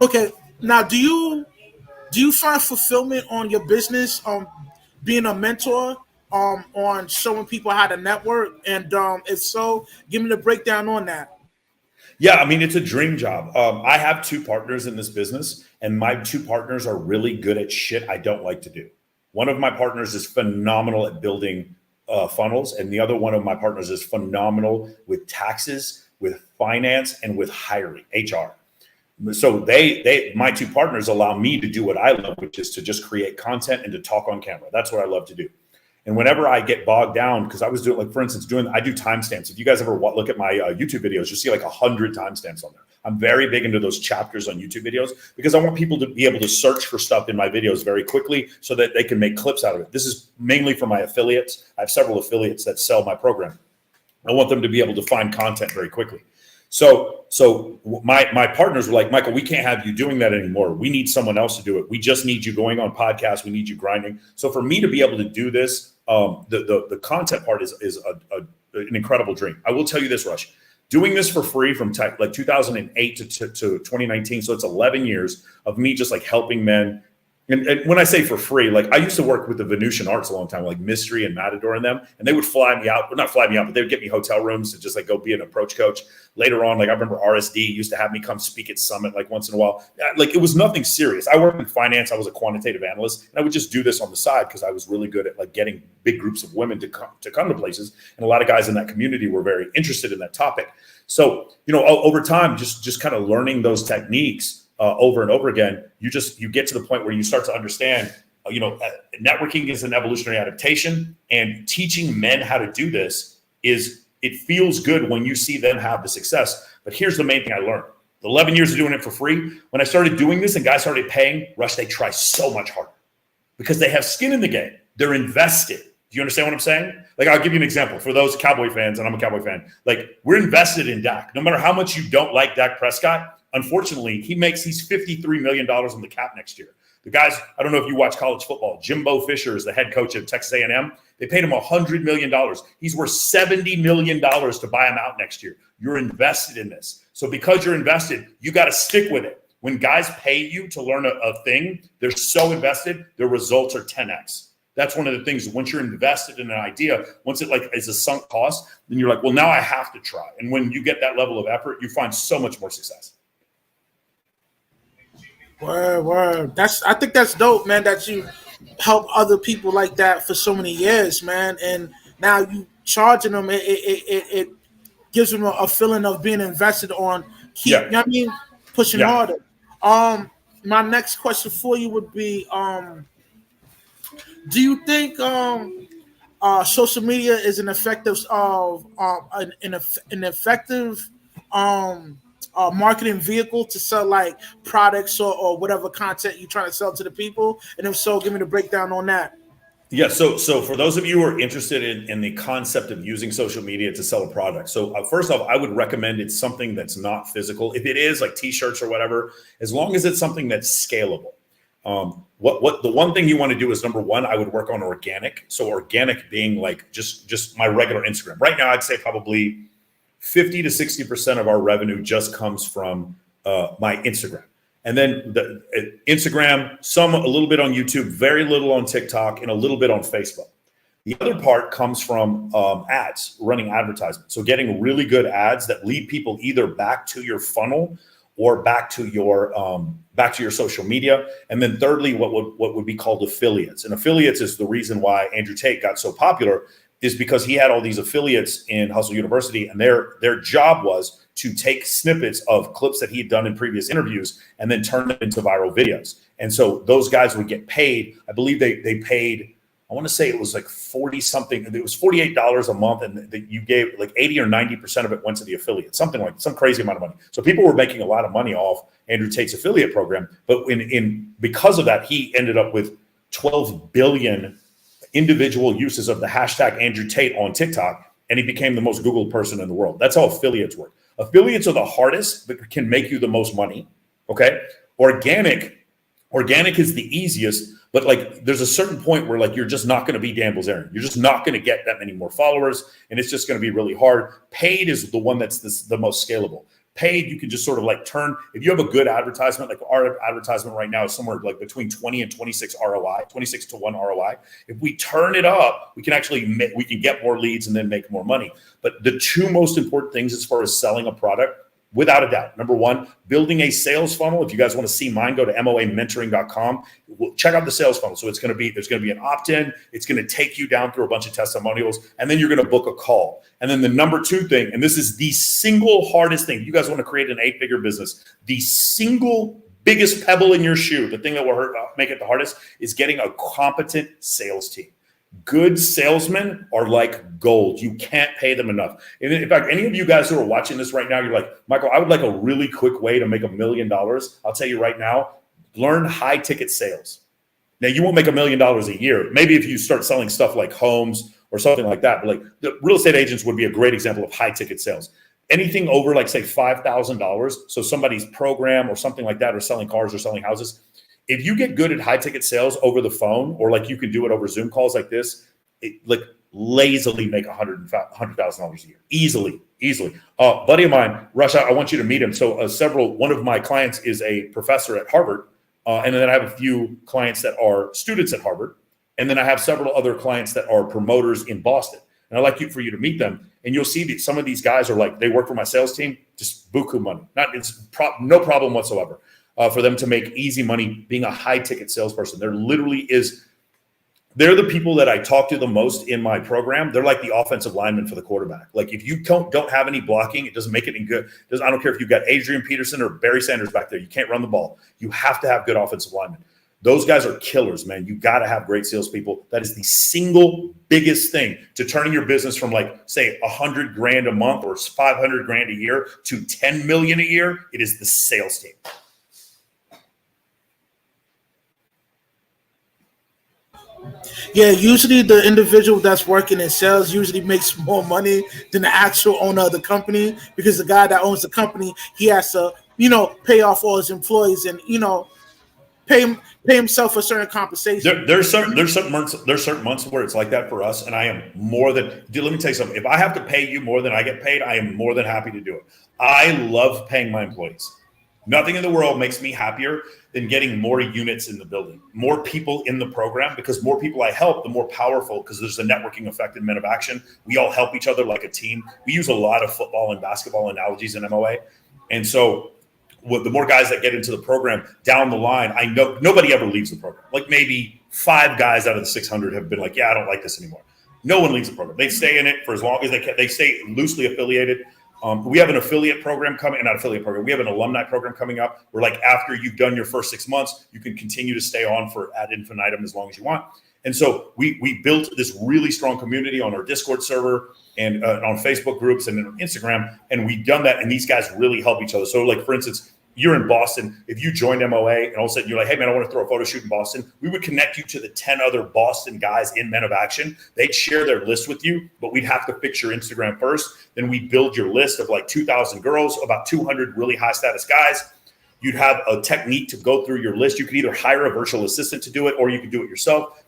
okay now? Do you find fulfillment on your business, being a mentor, on showing people how to network? And if so, give me the breakdown on that. Yeah, I mean, it's a dream job. I have two partners in this business, and my two partners are really good at shit I don't like to do. One of my partners is phenomenal at building funnels, and the other one of my partners is phenomenal with taxes, with finance, and with hiring, HR. So my two partners allow me to do what I love, which is to just create content and to talk on camera. That's what I love to do. And whenever I get bogged down, because I was doing, like, for instance, I do timestamps. If you guys ever look at my YouTube videos, you'll see like 100 timestamps on there. I'm very big into those chapters on YouTube videos because I want people to be able to search for stuff in my videos very quickly so that they can make clips out of it. This is mainly for my affiliates. I have several affiliates that sell my program. I want them to be able to find content very quickly. So my partners were like, Michael, we can't have you doing that anymore. We need someone else to do it. We just need you going on podcasts. We need you grinding. So for me to be able to do this, the content part is an incredible dream. I will tell you this, Rush. Doing this for free from like 2008 to 2019, so it's 11 years of me just like helping men. And when I say for free, like I used to work with the Venusian Arts a long time, like Mystery and Matador and them, and they would fly me out, well, not fly me out, but they would get me hotel rooms to just like go be an approach coach. Later on, like I remember RSD used to have me come speak at Summit like once in a while. Like it was nothing serious. I worked in finance. I was a quantitative analyst, and I would just do this on the side because I was really good at like getting big groups of women to come to places. And a lot of guys in that community were very interested in that topic. So, over time, just kind of learning those techniques over and over again, you get to the point where you start to understand, networking is an evolutionary adaptation, and teaching men how to do this it feels good when you see them have the success. But here's the main thing I learned. The 11 years of doing it for free, when I started doing this and guys started paying, Rush, they try so much harder because they have skin in the game. They're invested. Do you understand what I'm saying? Like, I'll give you an example for those Cowboy fans, and I'm a Cowboy fan. Like, we're invested in Dak. No matter how much you don't like Dak Prescott, unfortunately, he's $53 million on the cap next year. The guys, I don't know if you watch college football. Jimbo Fisher is the head coach of Texas A&M. They paid him $100 million. He's worth $70 million to buy him out next year. You're invested in this. So because you're invested, you got to stick with it. When guys pay you to learn a thing, they're so invested, their results are 10x. That's one of the things. Once you're invested in an idea, once it like is a sunk cost, then you're like, well, now I have to try. And when you get that level of effort, you find so much more success. Word. I think that's dope, man, that you help other people like that for so many years, man. And now you charging them, it gives them a feeling of being invested on pushing harder. My next question for you would be, do you think social media is an effective marketing vehicle to sell like products or whatever content you're trying to sell to the people? And if so, give me the breakdown on that. Yeah. So for those of you who are interested in the concept of using social media to sell a product. So first off, I would recommend it's something that's not physical. If it is like t-shirts or whatever, as long as it's something that's scalable. What the one thing you want to do is, number one, I would work on organic. So organic being like just my regular Instagram. Right now, I'd say probably 50 to 60% of our revenue just comes from my Instagram. And then the Instagram, a little bit on YouTube, very little on TikTok, and a little bit on Facebook. The other part comes from ads, running advertisements. So getting really good ads that lead people either back to your funnel or back to your social media. And then thirdly, what would be called affiliates. And affiliates is the reason why Andrew Tate got so popular, is because he had all these affiliates in Hustle University, and their job was to take snippets of clips that he had done in previous interviews and then turn them into viral videos. And so those guys would get paid. I believe they paid, I want to say it was like 40 something. It was $48 a month, and you gave like 80 or 90% of it went to the affiliate, something like some crazy amount of money. So people were making a lot of money off Andrew Tate's affiliate program. But because of that, he ended up with 12 billion individual uses of the hashtag Andrew Tate on TikTok, and he became the most Googled person in the world. That's how affiliates work. Affiliates are the hardest, but can make you the most money. Okay. Organic is the easiest, but like there's a certain point where like you're just not going to be Dan Bilzerian. You're just not going to get that many more followers, and it's just going to be really hard. Paid is the one that's the most scalable. Paid, you can just sort of like turn, if you have a good advertisement, like our advertisement right now is somewhere like between 20 and 26 ROI, 26 to 1 ROI. If we turn it up, we can actually we can get more leads and then make more money. But the two most important things as far as selling a product, without a doubt, number one, building a sales funnel. If you guys want to see mine, go to moamentoring.com. Check out the sales funnel. So there's going to be an opt-in. It's going to take you down through a bunch of testimonials, and then you're going to book a call. And then the number two thing, and this is the single hardest thing, you guys want to create an 8-figure business, the single biggest pebble in your shoe, the thing that will make it the hardest, is getting a competent sales team. Good salesmen are like gold. You can't pay them enough. And in fact, any of you guys who are watching this right now, you're like, Michael, I would like a really quick way to make $1 million. I'll tell you right now, learn high ticket sales. Now, you won't make $1 million a year. Maybe if you start selling stuff like homes or something like that, but like the real estate agents would be a great example of high ticket sales. Anything over like say $5,000. So somebody's program or something like that, or selling cars or selling houses. If you get good at high ticket sales over the phone, or like you can do it over Zoom calls like this, like lazily make $100,000 a year. Easily. Buddy of mine, Rush, I want you to meet him. So one of my clients is a professor at Harvard. And then I have a few clients that are students at Harvard. And then I have several other clients that are promoters in Boston. And I'd like for you to meet them. And you'll see that some of these guys are like, they work for my sales team, just buku money. No problem whatsoever. For them to make easy money being a high ticket salesperson. They're the people that I talk to the most in my program. They're like the offensive lineman for the quarterback. Like if you don't have any blocking, it doesn't make it any good. I don't care if you've got Adrian Peterson or Barry Sanders back there. You can't run the ball. You have to have good offensive linemen. Those guys are killers, man. You got to have great salespeople. That is the single biggest thing to turning your business from like, say, $100,000 a month or $500,000 a year to $10 million a year. It is the sales team. Yeah, usually the individual that's working in sales usually makes more money than the actual owner of the company, because the guy that owns the company, he has to, pay off all his employees and, pay himself a certain compensation. There's certain months where it's like that for us, and I am more than. Dude, let me tell you something. If I have to pay you more than I get paid, I am more than happy to do it. I love paying my employees. Nothing in the world makes me happier than getting more units in the building, more people in the program, because more people I help, the more powerful, because there's a networking effect in Men of Action. We all help each other like a team. We use a lot of football and basketball analogies in MOA. And so the more guys that get into the program down the line, I know nobody ever leaves the program. Like maybe 5 guys out of the 600 have been like, yeah, I don't like this anymore. No one leaves the program. They stay in it for as long as they can. They stay loosely affiliated. We have an affiliate program coming, not affiliate program. We have an alumni program coming up where, like, after you've done your first 6 months, you can continue to stay on for ad infinitum as long as you want. And so we built this really strong community on our Discord server and on Facebook groups and on Instagram. And we've done that. And these guys really help each other. So, like, for instance, you're in Boston. If you joined MOA and all of a sudden you're like, hey, man, I want to throw a photo shoot in Boston, we would connect you to the 10 other Boston guys in Men of Action. They'd share their list with you, but we'd have to fix your Instagram first. Then we build your list of like 2,000 girls, about 200 really high status guys. You'd have a technique to go through your list. You could either hire a virtual assistant to do it, or you could do it yourself.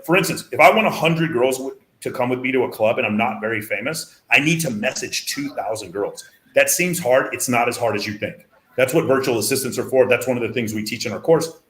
For instance, if I want 100 girls to come with me to a club and I'm not very famous, I need to message 2,000 girls. That seems hard. It's not as hard as you think. That's what virtual assistants are for. That's one of the things we teach in our course.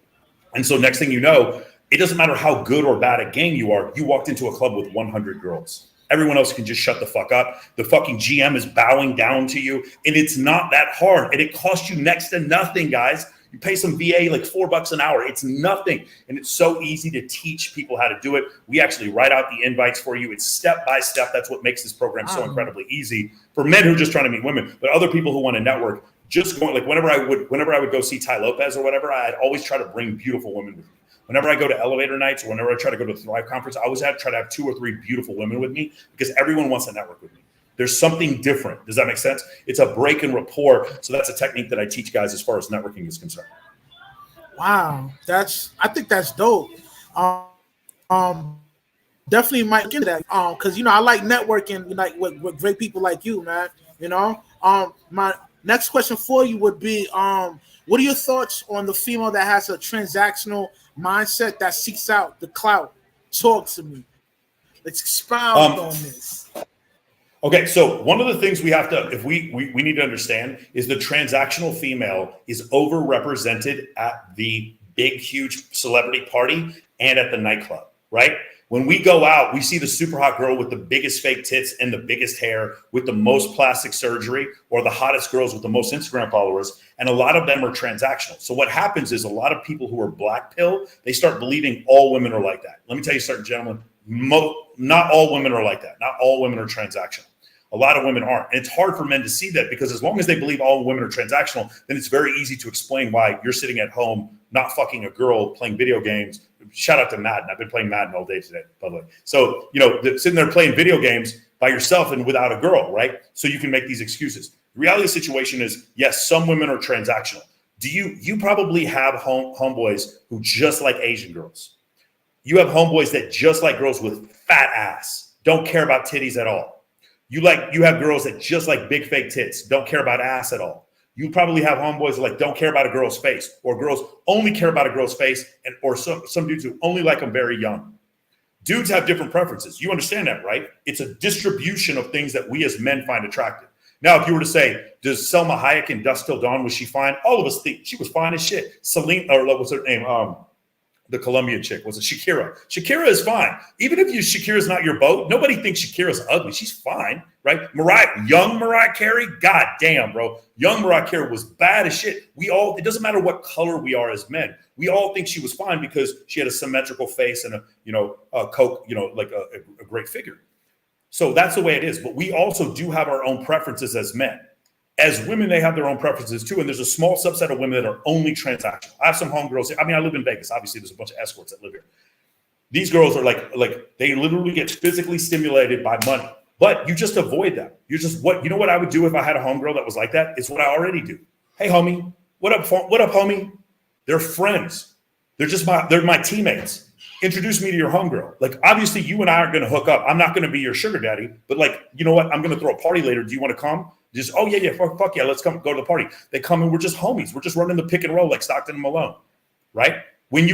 And so next thing you know, it doesn't matter how good or bad at game you are. You walked into a club with 100 girls. Everyone else can just shut the fuck up. The fucking GM is bowing down to you, and it's not that hard, and it costs you next to nothing, guys. You pay some VA like $4 an hour. It's nothing, and it's so easy to teach people how to do it. We actually write out the invites for you. It's step by step. That's what makes this program so incredibly easy for men who are just trying to meet women, but other people who want to network. Just going, like whenever I would go see Ty Lopez or whatever, I'd always try to bring beautiful women with me. Whenever I go to elevator nights or whenever I try to go to the Thrive conference, I always try to have 2 or 3 beautiful women with me because everyone wants to network with me. There's something different. Does that make sense? It's a break in rapport. So that's a technique that I teach guys as far as networking is concerned. Wow, I think that's dope. Definitely might get into that. Because I like networking, like with great people like you, man. My next question for you would be, what are your thoughts on the female that has a transactional mindset that seeks out the clout? Talk to me. Let's expound on this. Okay, so one of the things we have to, if we need to understand is the transactional female is overrepresented at the big, huge celebrity party and at the nightclub, right? When we go out, we see the super hot girl with the biggest fake tits and the biggest hair with the most plastic surgery, or the hottest girls with the most Instagram followers. And a lot of them are transactional. So what happens is a lot of people who are black pill, they start believing all women are like that. Let me tell you, certain gentlemen, not all women are like that. Not all women are transactional. A lot of women aren't. And it's hard for men to see that, because as long as they believe all women are transactional, then it's very easy to explain why you're sitting at home, not fucking a girl, playing video games. Shout out to Madden. I've been playing Madden all day today, by the way. So, sitting there playing video games by yourself and without a girl, right? So you can make these excuses. The reality of the situation is, yes, some women are transactional. You probably have homeboys who just like Asian girls. You have homeboys that just like girls with fat ass, don't care about titties at all. You have girls that just like big fake tits, don't care about ass at all. You probably have homeboys that don't care about a girl's face, or girls only care about a girl's face, or some dudes who only like them very young. Dudes have different preferences. You understand that, right? It's a distribution of things that we as men find attractive. Now, if you were to say, does Selma Hayek in Dusk Till Dawn, was she fine? All of us think she was fine as shit. Celine, or what's her name? The Colombian chick, was it Shakira? Shakira is fine. Even if Shakira's not your boat, nobody thinks Shakira's ugly. She's fine, right? Young Mariah Carey, god damn, bro. Young Mariah Carey was bad as shit. It doesn't matter what color we are as men. We all think she was fine because she had a symmetrical face and a great figure. So that's the way it is. But we also do have our own preferences as men. As women, they have their own preferences too. And there's a small subset of women that are only transactional. I have some homegirls. I live in Vegas. Obviously, there's a bunch of escorts that live here. These girls are like they literally get physically stimulated by money. But you just avoid that. You know what I would do if I had a homegirl that was like that? It's what I already do. Hey, homie, what up, homie? They're friends. They're my teammates. Introduce me to your homegirl. Like, obviously, you and I aren't going to hook up. I'm not going to be your sugar daddy. But you know what? I'm going to throw a party later. Do you want to come? Just, oh, yeah, fuck yeah, let's go to the party. They come and we're just homies. We're just running the pick and roll like Stockton and Malone, right? When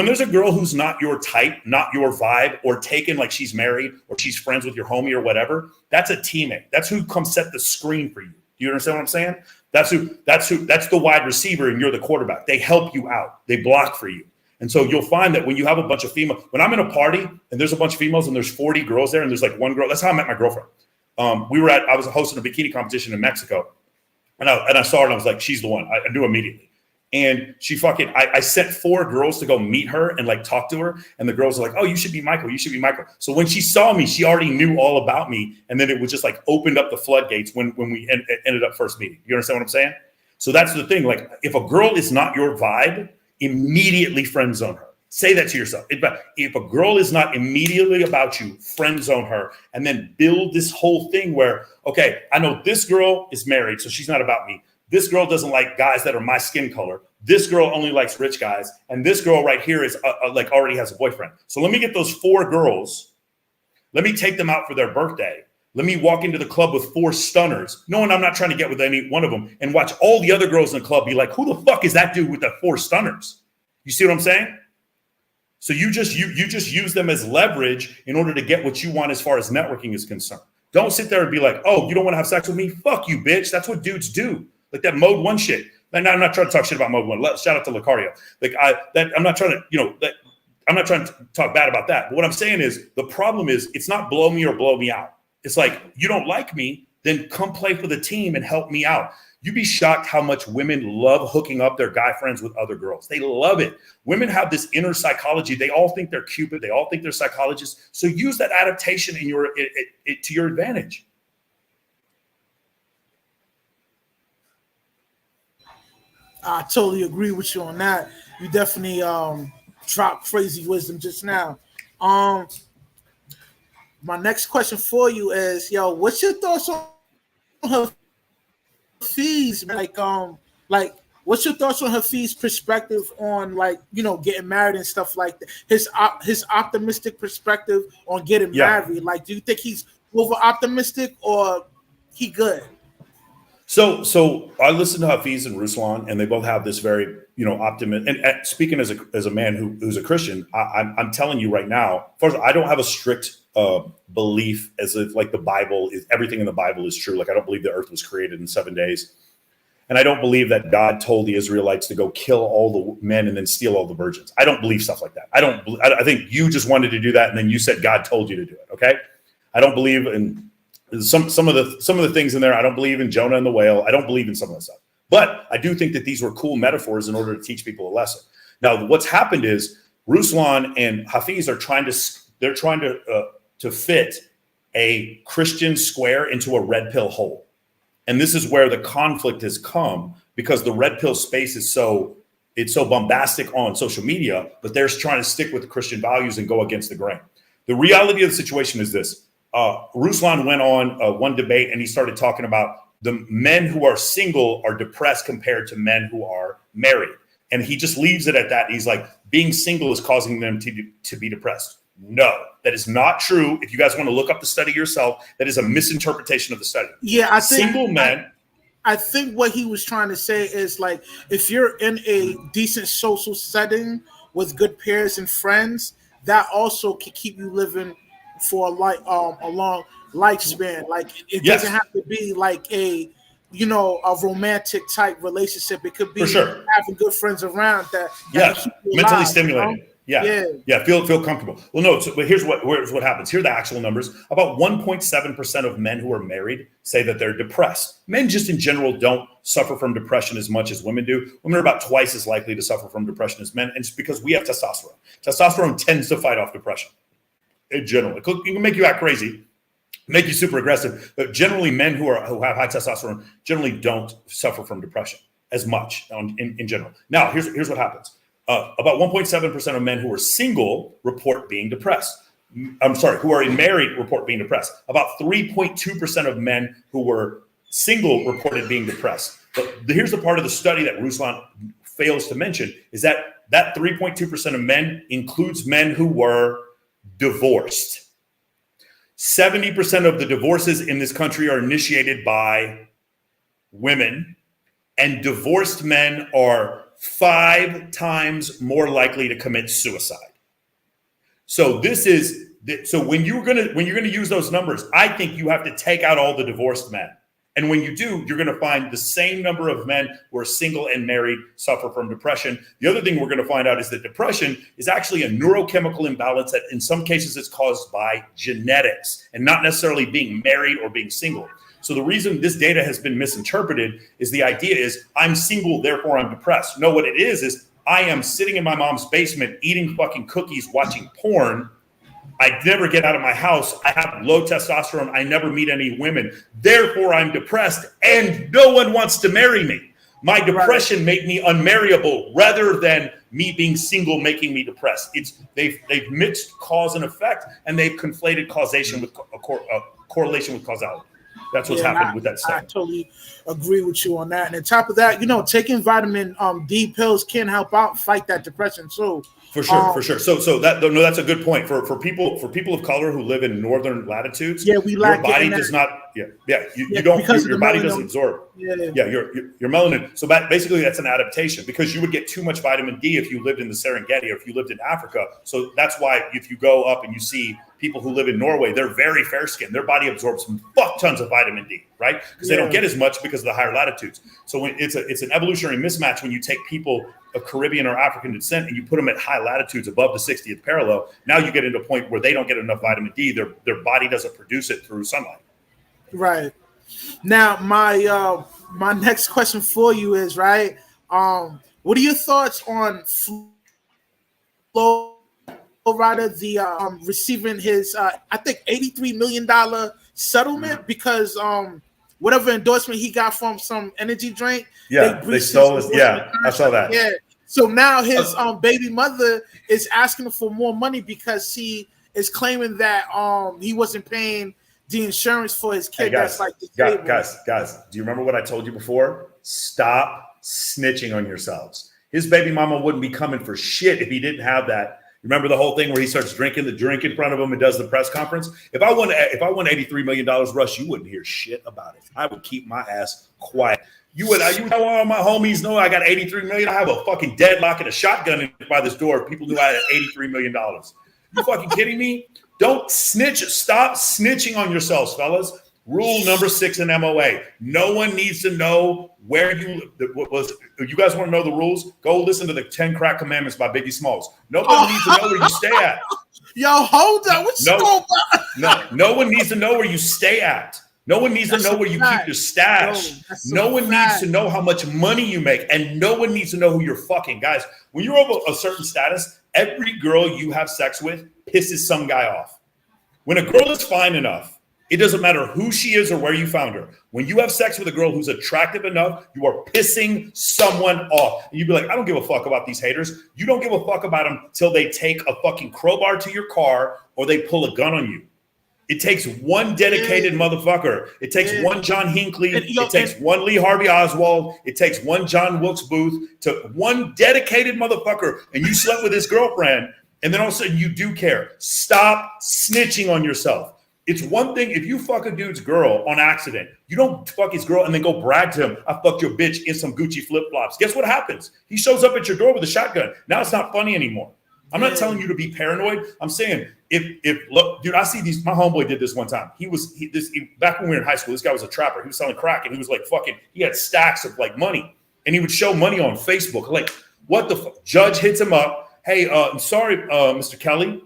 there's a girl who's not your type, not your vibe, or taken like she's married or she's friends with your homie or whatever, that's a teammate. That's who comes set the screen for you. Do you understand what I'm saying? That's the wide receiver and you're the quarterback. They help you out. They block for you. And so you'll find that when you have a bunch of females, when I'm in a party and there's a bunch of females and there's 40 girls there and there's like one girl, that's how I met my girlfriend. I was hosting a bikini competition in Mexico, and I saw her and I was like, she's the one. I knew immediately. And I sent 4 girls to go meet her and talk to her. And the girls are like, oh, you should be Michael. You should be Michael. So when she saw me, she already knew all about me. And then it was just opened up the floodgates when we ended up first meeting. You understand what I'm saying? So that's the thing. If a girl is not your vibe, immediately friend zone her. Say that to yourself. If a girl is not immediately about you, friend zone her, and then build this whole thing where, okay, I know this girl is married, so she's not about me. This girl doesn't like guys that are my skin color. This girl only likes rich guys. And this girl right here is already has a boyfriend. So let me get those 4 girls. Let me take them out for their birthday. Let me walk into the club with 4 stunners, knowing I'm not trying to get with any one of them, and watch all the other girls in the club be like, who the fuck is that dude with the 4 stunners? You see what I'm saying? So you just use them as leverage in order to get what you want as far as networking is concerned. Don't sit there and be like, oh, you don't want to have sex with me? Fuck you, bitch. That's what dudes do. Like that mode 1 shit. And I'm not trying to talk shit about mode 1. Shout out to Lucario. I'm not trying to, I'm not trying to talk bad about that. But what I'm saying is the problem is it's not blow me or blow me out. It's like, you don't like me, then come play for the team and help me out. You'd be shocked how much women love hooking up their guy friends with other girls. They love it. Women have this inner psychology. They all think they're Cupid. They all think they're psychologists. So use that adaptation in to your advantage. I totally agree with you on that. You definitely dropped crazy wisdom just now. My next question for you is, yo, what's your thoughts on Hafiz? Like, what's your thoughts on Hafiz's perspective on, like, you know, getting married and stuff like that? His optimistic perspective on getting married. Like, do you think he's over optimistic or he good? So I listen to Hafiz and Ruslan, and they both have this very, you know, optimism. And speaking as a man who's a Christian, I'm telling you right now, first, I don't have a strict belief as if like the Bible is everything in the Bible is true. Like, I don't believe the earth was created in 7 days. And I don't believe that God told the Israelites to go kill all the men and then steal all the virgins. I don't believe stuff like that. I think you just wanted to do that, and then you said God told you to do it. Okay. I don't believe in some of the things in there. I don't believe in Jonah and the whale. I don't believe in some of that stuff. But I do think that these were cool metaphors in order to teach people a lesson. Now, what's happened is Ruslan and Hafiz are trying to fit a Christian square into a red pill hole. And this is where the conflict has come, because the red pill space is so bombastic on social media, but they're trying to stick with the Christian values and go against the grain. The reality of the situation is this. Ruslan went on one debate and he started talking about the men who are single are depressed compared to men who are married. And he just leaves it at that. He's like, being single is causing them to be depressed. No, that is not true. If you guys want to look up the study yourself, that is a misinterpretation of the study. Yeah, I think single men. I think what he was trying to say is, like, if you're in a decent social setting with good peers and friends, that also can keep you living for a long lifespan. Like, it Yes. doesn't have to be like a romantic type relationship. It could be For sure. having good friends around that Yeah, keep you mentally alive, stimulated. You know? Yeah. Feel comfortable. Well, no. But here's what happens. Here are the actual numbers. About 1.7% of men who are married say that they're depressed. Men just in general don't suffer from depression as much as women do. Women are about twice as likely to suffer from depression as men, and it's because we have testosterone. Testosterone tends to fight off depression in general. It can make you act crazy, make you super aggressive, but generally men who have high testosterone generally don't suffer from depression as much in general. Now, here's what happens. About 1.7% of men who are single report being depressed. Who are married report being depressed. About 3.2% of men who were single reported being depressed. But here's the part of the study that Ruslan fails to mention, is that 3.2% of men includes men who were divorced. 70% of the divorces in this country are initiated by women, and divorced men are 5 times more likely to commit suicide. So when you're gonna use those numbers, I think you have to take out all the divorced men. And when you do, you're going to find the same number of men who are single and married suffer from depression. The other thing we're going to find out is that depression is actually a neurochemical imbalance that in some cases is caused by genetics and not necessarily being married or being single. So the reason this data has been misinterpreted is the idea is I'm single, therefore I'm depressed. No, what it is I am sitting in my mom's basement eating fucking cookies, watching porn. I never get out of my house. I have low testosterone. I never meet any women. Therefore, I'm depressed and no one wants to marry me. My depression made me unmarriable rather than me being single making me depressed. They've mixed cause and effect, and they've conflated causation with correlation with causality. That's what's happened with that stuff. I totally agree with you on that. And on top of that, taking vitamin D pills can help out fight that depression too. For sure. So that's a good point for people of color who live in northern latitudes. Yeah, we lack your body does not. You don't. Your body doesn't absorb. Your melanin. So basically, that's an adaptation because you would get too much vitamin D if you lived in the Serengeti or if you lived in Africa. So that's why if you go up and you see people who live in Norway, they're very fair skinned. Their body absorbs fuck tons of vitamin D, right? Because they don't get as much because of the higher latitudes. So it's an evolutionary mismatch when you take people of Caribbean or African descent and you put them at high latitudes above the 60th parallel, now you get into a point where they don't get enough vitamin D. Their body doesn't produce it through sunlight. Right. Now, my next question for you is, right, what are your thoughts on Flo Rida, the receiving his I think $83 million settlement because whatever endorsement he got from some energy drink, they stole his. Yeah, I saw that. Yeah. So now his baby mother is asking for more money because he is claiming that he wasn't paying the insurance for his kid. Hey guys, that's like disabled. guys, do you remember what I told you before? Stop snitching on yourselves. His baby mama wouldn't be coming for shit if he didn't have that. Remember the whole thing where he starts drinking the drink in front of him and does the press conference? If I won $83 million, Russ, you wouldn't hear shit about it. I would keep my ass quiet. You know, all my homies know I got $83 million. I have a fucking deadlock and a shotgun by this door. If people knew I had $83 million. You fucking kidding me? Don't snitch. Stop snitching on yourselves, fellas. Rule number 6 in MOA. No one needs to know where you was. If you guys want to know the rules, go listen to the 10 Crack Commandments by Biggie Smalls. Nobody needs to know where you stay at. Yo, hold up. What you going about? No one needs to know where you stay at. No one needs to know where you keep your stash. No one needs to know how much money you make. And no one needs to know who you're fucking. Guys, when you're over a certain status, every girl you have sex with pisses some guy off. When a girl is fine enough, it doesn't matter who she is or where you found her. When you have sex with a girl who's attractive enough, you are pissing someone off. And you'd be like, I don't give a fuck about these haters. You don't give a fuck about them till they take a fucking crowbar to your car or they pull a gun on you. It takes one dedicated motherfucker. It takes one John Hinckley. It takes one Lee Harvey Oswald. It takes one John Wilkes Booth to one dedicated motherfucker. And you slept with his girlfriend. And then all of a sudden you do care. Stop snitching on yourself. It's one thing if you fuck a dude's girl on accident, you don't fuck his girl and then go brag to him, I fucked your bitch in some Gucci flip-flops. Guess what happens? He shows up at your door with a shotgun. Now it's not funny anymore. I'm not telling you to be paranoid. I'm saying look, dude, I see these. My homeboy did this one time. Back when we were in high school, this guy was a trapper. He was selling crack and he was like he had stacks of like money and he would show money on Facebook. Like, what the fuck? Judge hits him up. Hey, I'm sorry, Mr. Kelly.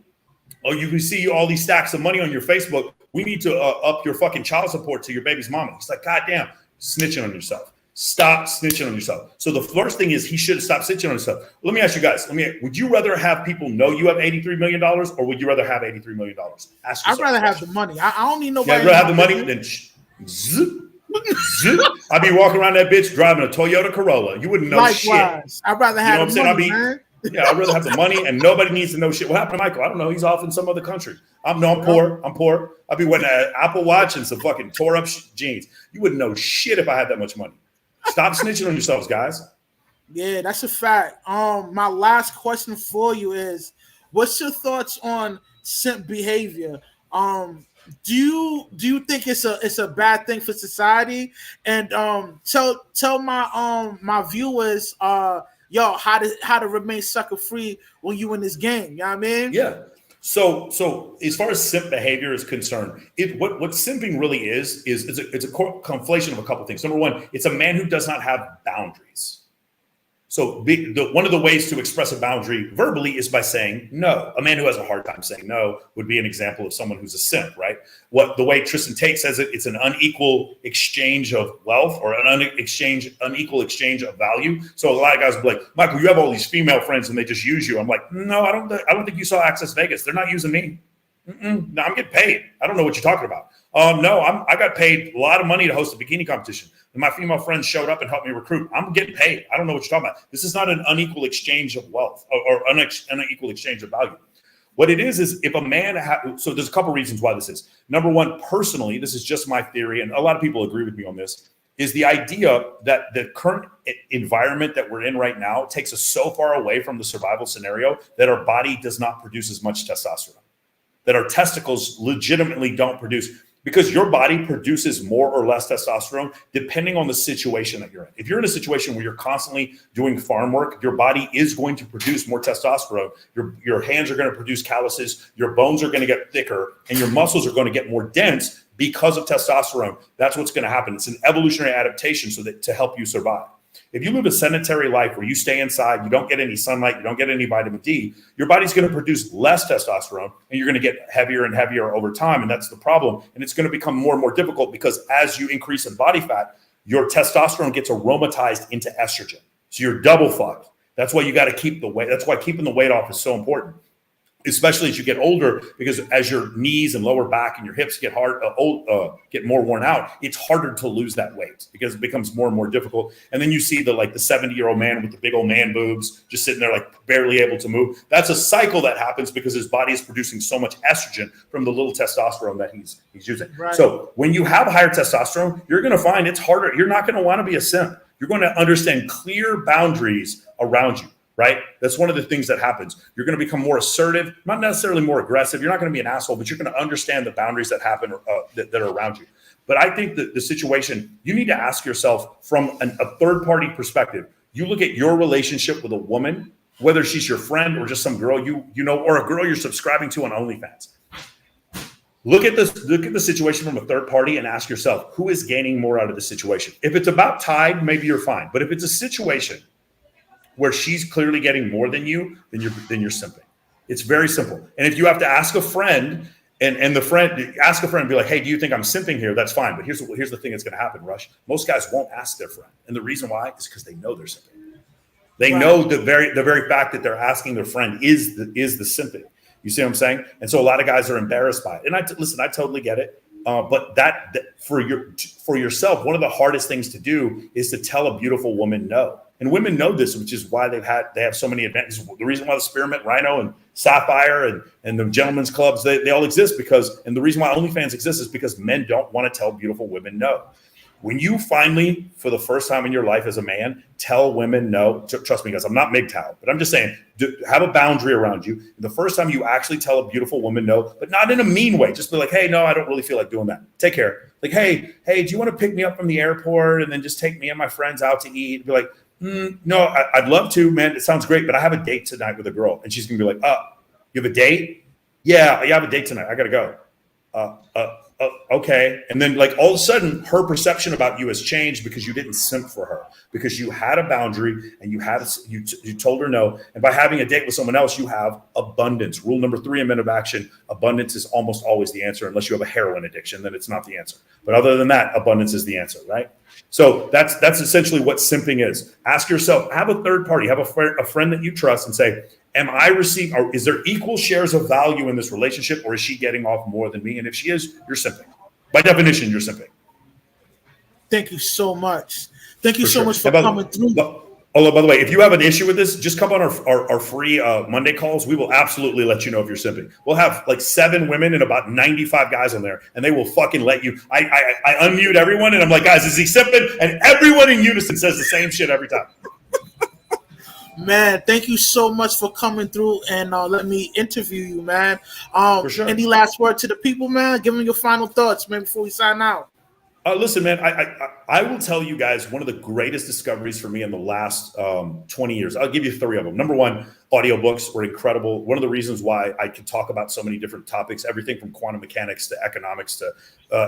Oh, you can see all these stacks of money on your Facebook. We need to up your fucking child support to your baby's mama. He's like, God damn, snitching on yourself. Stop snitching on yourself. So the first thing is he should stop snitching on himself. Let me ask you guys, would you rather have people know you have $83 million or would you rather have $83 million? I'd rather have the money. I don't need nobody. Yeah, I'd rather have the money than I'd be walking around that bitch driving a Toyota Corolla. You wouldn't know shit. I'd rather have the money, man. Yeah, I'd rather have the money and nobody needs to know shit. What happened to Michael? I don't know. He's off in some other country. I'm poor. I'd be wearing an Apple Watch and some fucking tore up jeans. You wouldn't know shit if I had that much money. Stop snitching on yourselves, guys. Yeah, that's a fact. My last question for you is, what's your thoughts on simp behavior? Do you think it's a bad thing for society? And tell my viewers how to remain sucker free when you in this game. You know what I mean? Yeah. So as far as simp behavior is concerned, what simping really is it's a conflation of a couple things. Number one, it's a man who does not have boundaries. So one of the ways to express a boundary verbally is by saying no. A man who has a hard time saying no would be an example of someone who's a simp, right? The way Tristan Tate says it, it's an unequal exchange of wealth or an unequal exchange of value. So a lot of guys will be like, Michael, you have all these female friends and they just use you. I'm like, no, I don't think you saw Access Vegas. They're not using me. No, I'm getting paid. I don't know what you're talking about. No, I got paid a lot of money to host a bikini competition. And my female friends showed up and helped me recruit. I'm getting paid. I don't know what you're talking about. This is not an unequal exchange of wealth or unequal exchange of value. What it is if a man so there's a couple reasons why this is. Number one, personally, this is just my theory, and a lot of people agree with me on this, is the idea that the current environment that we're in right now takes us so far away from the survival scenario that our body does not produce as much testosterone, that our testicles legitimately don't produce. Because your body produces more or less testosterone depending on the situation that you're in. If you're in a situation where you're constantly doing farm work, your body is going to produce more testosterone. Your hands are going to produce calluses, your bones are going to get thicker, and your muscles are going to get more dense because of testosterone. That's what's going to happen. It's an evolutionary adaptation so that to help you survive. If you live a sedentary life where you stay inside, you don't get any sunlight, you don't get any vitamin D, your body's going to produce less testosterone and you're going to get heavier and heavier over time. And that's the problem. And it's going to become more and more difficult because as you increase in body fat, your testosterone gets aromatized into estrogen. So you're double fucked. That's why you got to keep the weight. That's why keeping the weight off is so important, especially as you get older, because as your knees and lower back and your hips get get more worn out, it's harder to lose that weight because it becomes more and more difficult. And then you see the 70-year-old man with the big old man boobs just sitting there like barely able to move. That's a cycle that happens because his body is producing so much estrogen from the little testosterone that he's using. Right. So when you have higher testosterone, you're going to find it's harder. You're not going to want to be a simp. You're going to understand clear boundaries around you. Right? That's one of the things that happens. You're going to become more assertive, not necessarily more aggressive. You're not going to be an asshole, but you're going to understand the boundaries that happen that are around you. But I think that the situation, you need to ask yourself from a third-party perspective. You look at your relationship with a woman, whether she's your friend or just some girl you know, or a girl you're subscribing to on OnlyFans. Look at the situation from a third party and ask yourself, who is gaining more out of the situation? If it's about tide, maybe you're fine. But if it's a situation where she's clearly getting more than you, then you're simping. It's very simple. And if you have to ask a friend and ask a friend and be like, hey, do you think I'm simping here? That's fine. But here's the thing that's going to happen, Rush. Most guys won't ask their friend. And the reason why is because they know they're simping. They know the very fact that they're asking their friend is the simping. You see what I'm saying? And so a lot of guys are embarrassed by it. And I totally get it. But that for yourself, one of the hardest things to do is to tell a beautiful woman no. And women know this, which is why they have so many advantages. The reason why the Spearmint, Rhino, and Sapphire and the Gentlemen's Clubs, they all exist and the reason why OnlyFans exists is because men don't want to tell beautiful women no. When you finally, for the first time in your life as a man, tell women no, trust me, guys, I'm not MGTOW, but I'm just saying, have a boundary around you. The first time you actually tell a beautiful woman no, but not in a mean way, just be like, hey, no, I don't really feel like doing that. Take care. Like, hey, do you want to pick me up from the airport and then just take me and my friends out to eat? Be like, no, I'd love to, man. It sounds great, but I have a date tonight with a girl. And she's going to be like, you have a date? Yeah, I have a date tonight. I got to go. Okay. And then all of a sudden her perception about you has changed because you didn't simp for her, because you had a boundary and you told her no. And by having a date with someone else, you have abundance. Rule number 3 in Men of Action, abundance is almost always the answer. Unless you have a heroin addiction, then it's not the answer. But other than that, abundance is the answer, right? So that's essentially what simping is. Ask yourself, have a third party, have a friend that you trust and say, is there equal shares of value in this relationship, or is she getting off more than me? And if she is, you're simping. By definition, you're simping. Thank you so much. Thank you so much for coming through. Oh, by the way, if you have an issue with this, just come on our free Monday calls. We will absolutely let you know if you're simping. We'll have 7 women and about 95 guys on there, and they will fucking let you. I unmute everyone, and I'm like, guys, is he simping? And everyone in unison says the same shit every time. Man, thank you so much for coming through and let me interview you, man. For sure. Any last word to the people, man? Give them your final thoughts, man, before we sign out. Listen, man, I will tell you guys one of the greatest discoveries for me in the last 20 years. I'll give you 3 of them. Number 1, audiobooks were incredible. One of the reasons why I can talk about so many different topics, everything from quantum mechanics to economics to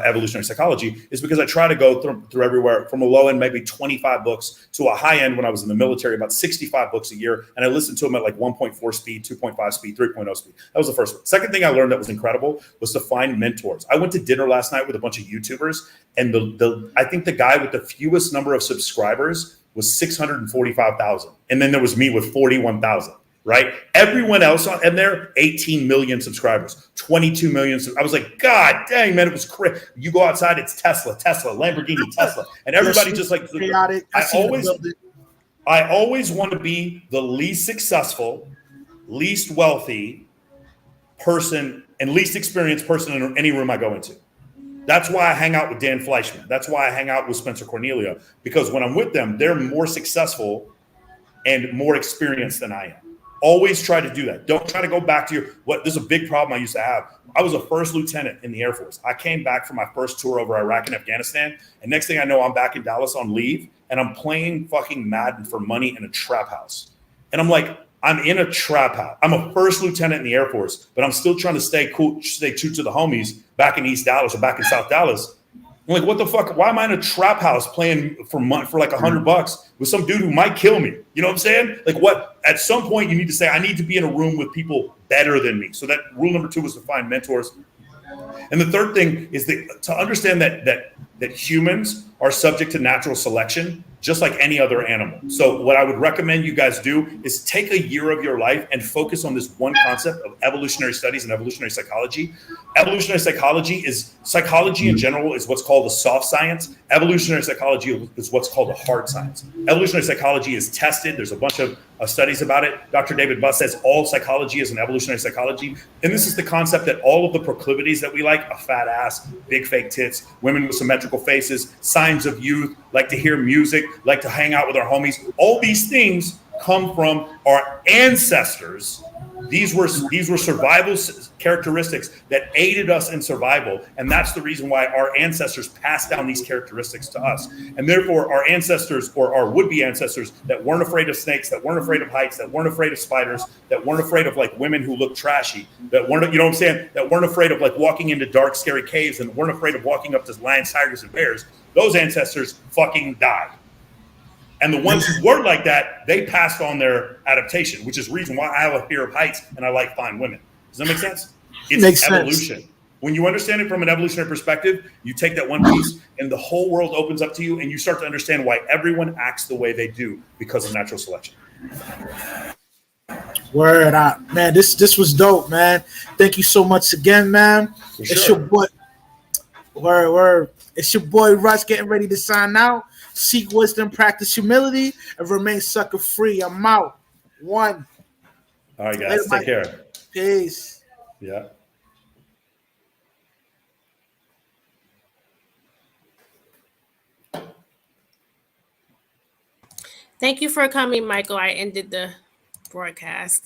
evolutionary psychology, is because I try to go through everywhere from a low end, maybe 25 books, to a high end when I was in the military, about 65 books a year. And I listened to them at 1.4 speed, 2.5 speed, 3.0 speed. That was the first one. Second thing I learned that was incredible was to find mentors. I went to dinner last night with a bunch of YouTubers, and I think the guy with the fewest number of subscribers was 645,000. And then there was me with 41,000. Right? Everyone else and they're 18 million subscribers, 22 million. I was like, God dang, man, it was crazy. You go outside, it's Tesla, Lamborghini, Tesla. And everybody just chaotic. I always want to be the least successful, least wealthy person and least experienced person in any room I go into. That's why I hang out with Dan Fleischman. That's why I hang out with Spencer Cornelia, because when I'm with them, they're more successful and more experienced than I am. Always try to do that. Don't try to go back to this is a big problem I used to have. I was a first lieutenant in the Air Force. I came back from my first tour over Iraq and Afghanistan. And next thing I know, I'm back in Dallas on leave and I'm playing fucking Madden for money in a trap house. And I'm like, I'm in a trap house. I'm a first lieutenant in the Air Force, but I'm still trying to stay cool, stay true to the homies back in East Dallas or back in South Dallas. I'm like, what the fuck? Why am I in a trap house playing for like $100 with some dude who might kill me? You know what I'm saying? Like, what? At some point, you need to say, I need to be in a room with people better than me. So that rule number 2 was to find mentors. And the third thing is to understand that humans are subject to natural selection, just like any other animal. So what I would recommend you guys do is take a year of your life and focus on this one concept of evolutionary studies and evolutionary psychology. Evolutionary psychology in general is what's called a soft science. Evolutionary psychology is what's called a hard science. Evolutionary psychology is tested. There's a bunch of studies about it. Dr. David Buss says all psychology is an evolutionary psychology. And this is the concept that all of the proclivities that we like, a fat ass, big fake tits, women with symmetrical faces, signs of youth, like to hear music, like to hang out with our homies, all these things come from our ancestors. These were survival characteristics that aided us in survival. And that's the reason why our ancestors passed down these characteristics to us. And therefore, our ancestors, or our would-be ancestors, that weren't afraid of snakes, that weren't afraid of heights, that weren't afraid of spiders, that weren't afraid of like women who look trashy, that weren't, you know what I'm saying, that weren't afraid of like walking into dark, scary caves, and weren't afraid of walking up to lions, tigers, and bears, those ancestors fucking died. And the ones who were like that, they passed on their adaptation, which is the reason why I have a fear of heights and I like fine women. Does that make sense? It's Makes evolution. Sense. When you understand it from an evolutionary perspective, you take that one piece and the whole world opens up to you and you start to understand why everyone acts the way they do because of natural selection. Word out, man. This was dope, man. Thank you so much again, man. For it's sure. your boy. Word. It's your boy Russ getting ready to sign out. Seek wisdom, practice humility, and remain sucker free. I'm out. One. All right, guys. Take care. Peace. Yeah. Thank you for coming, Michael. I ended the broadcast.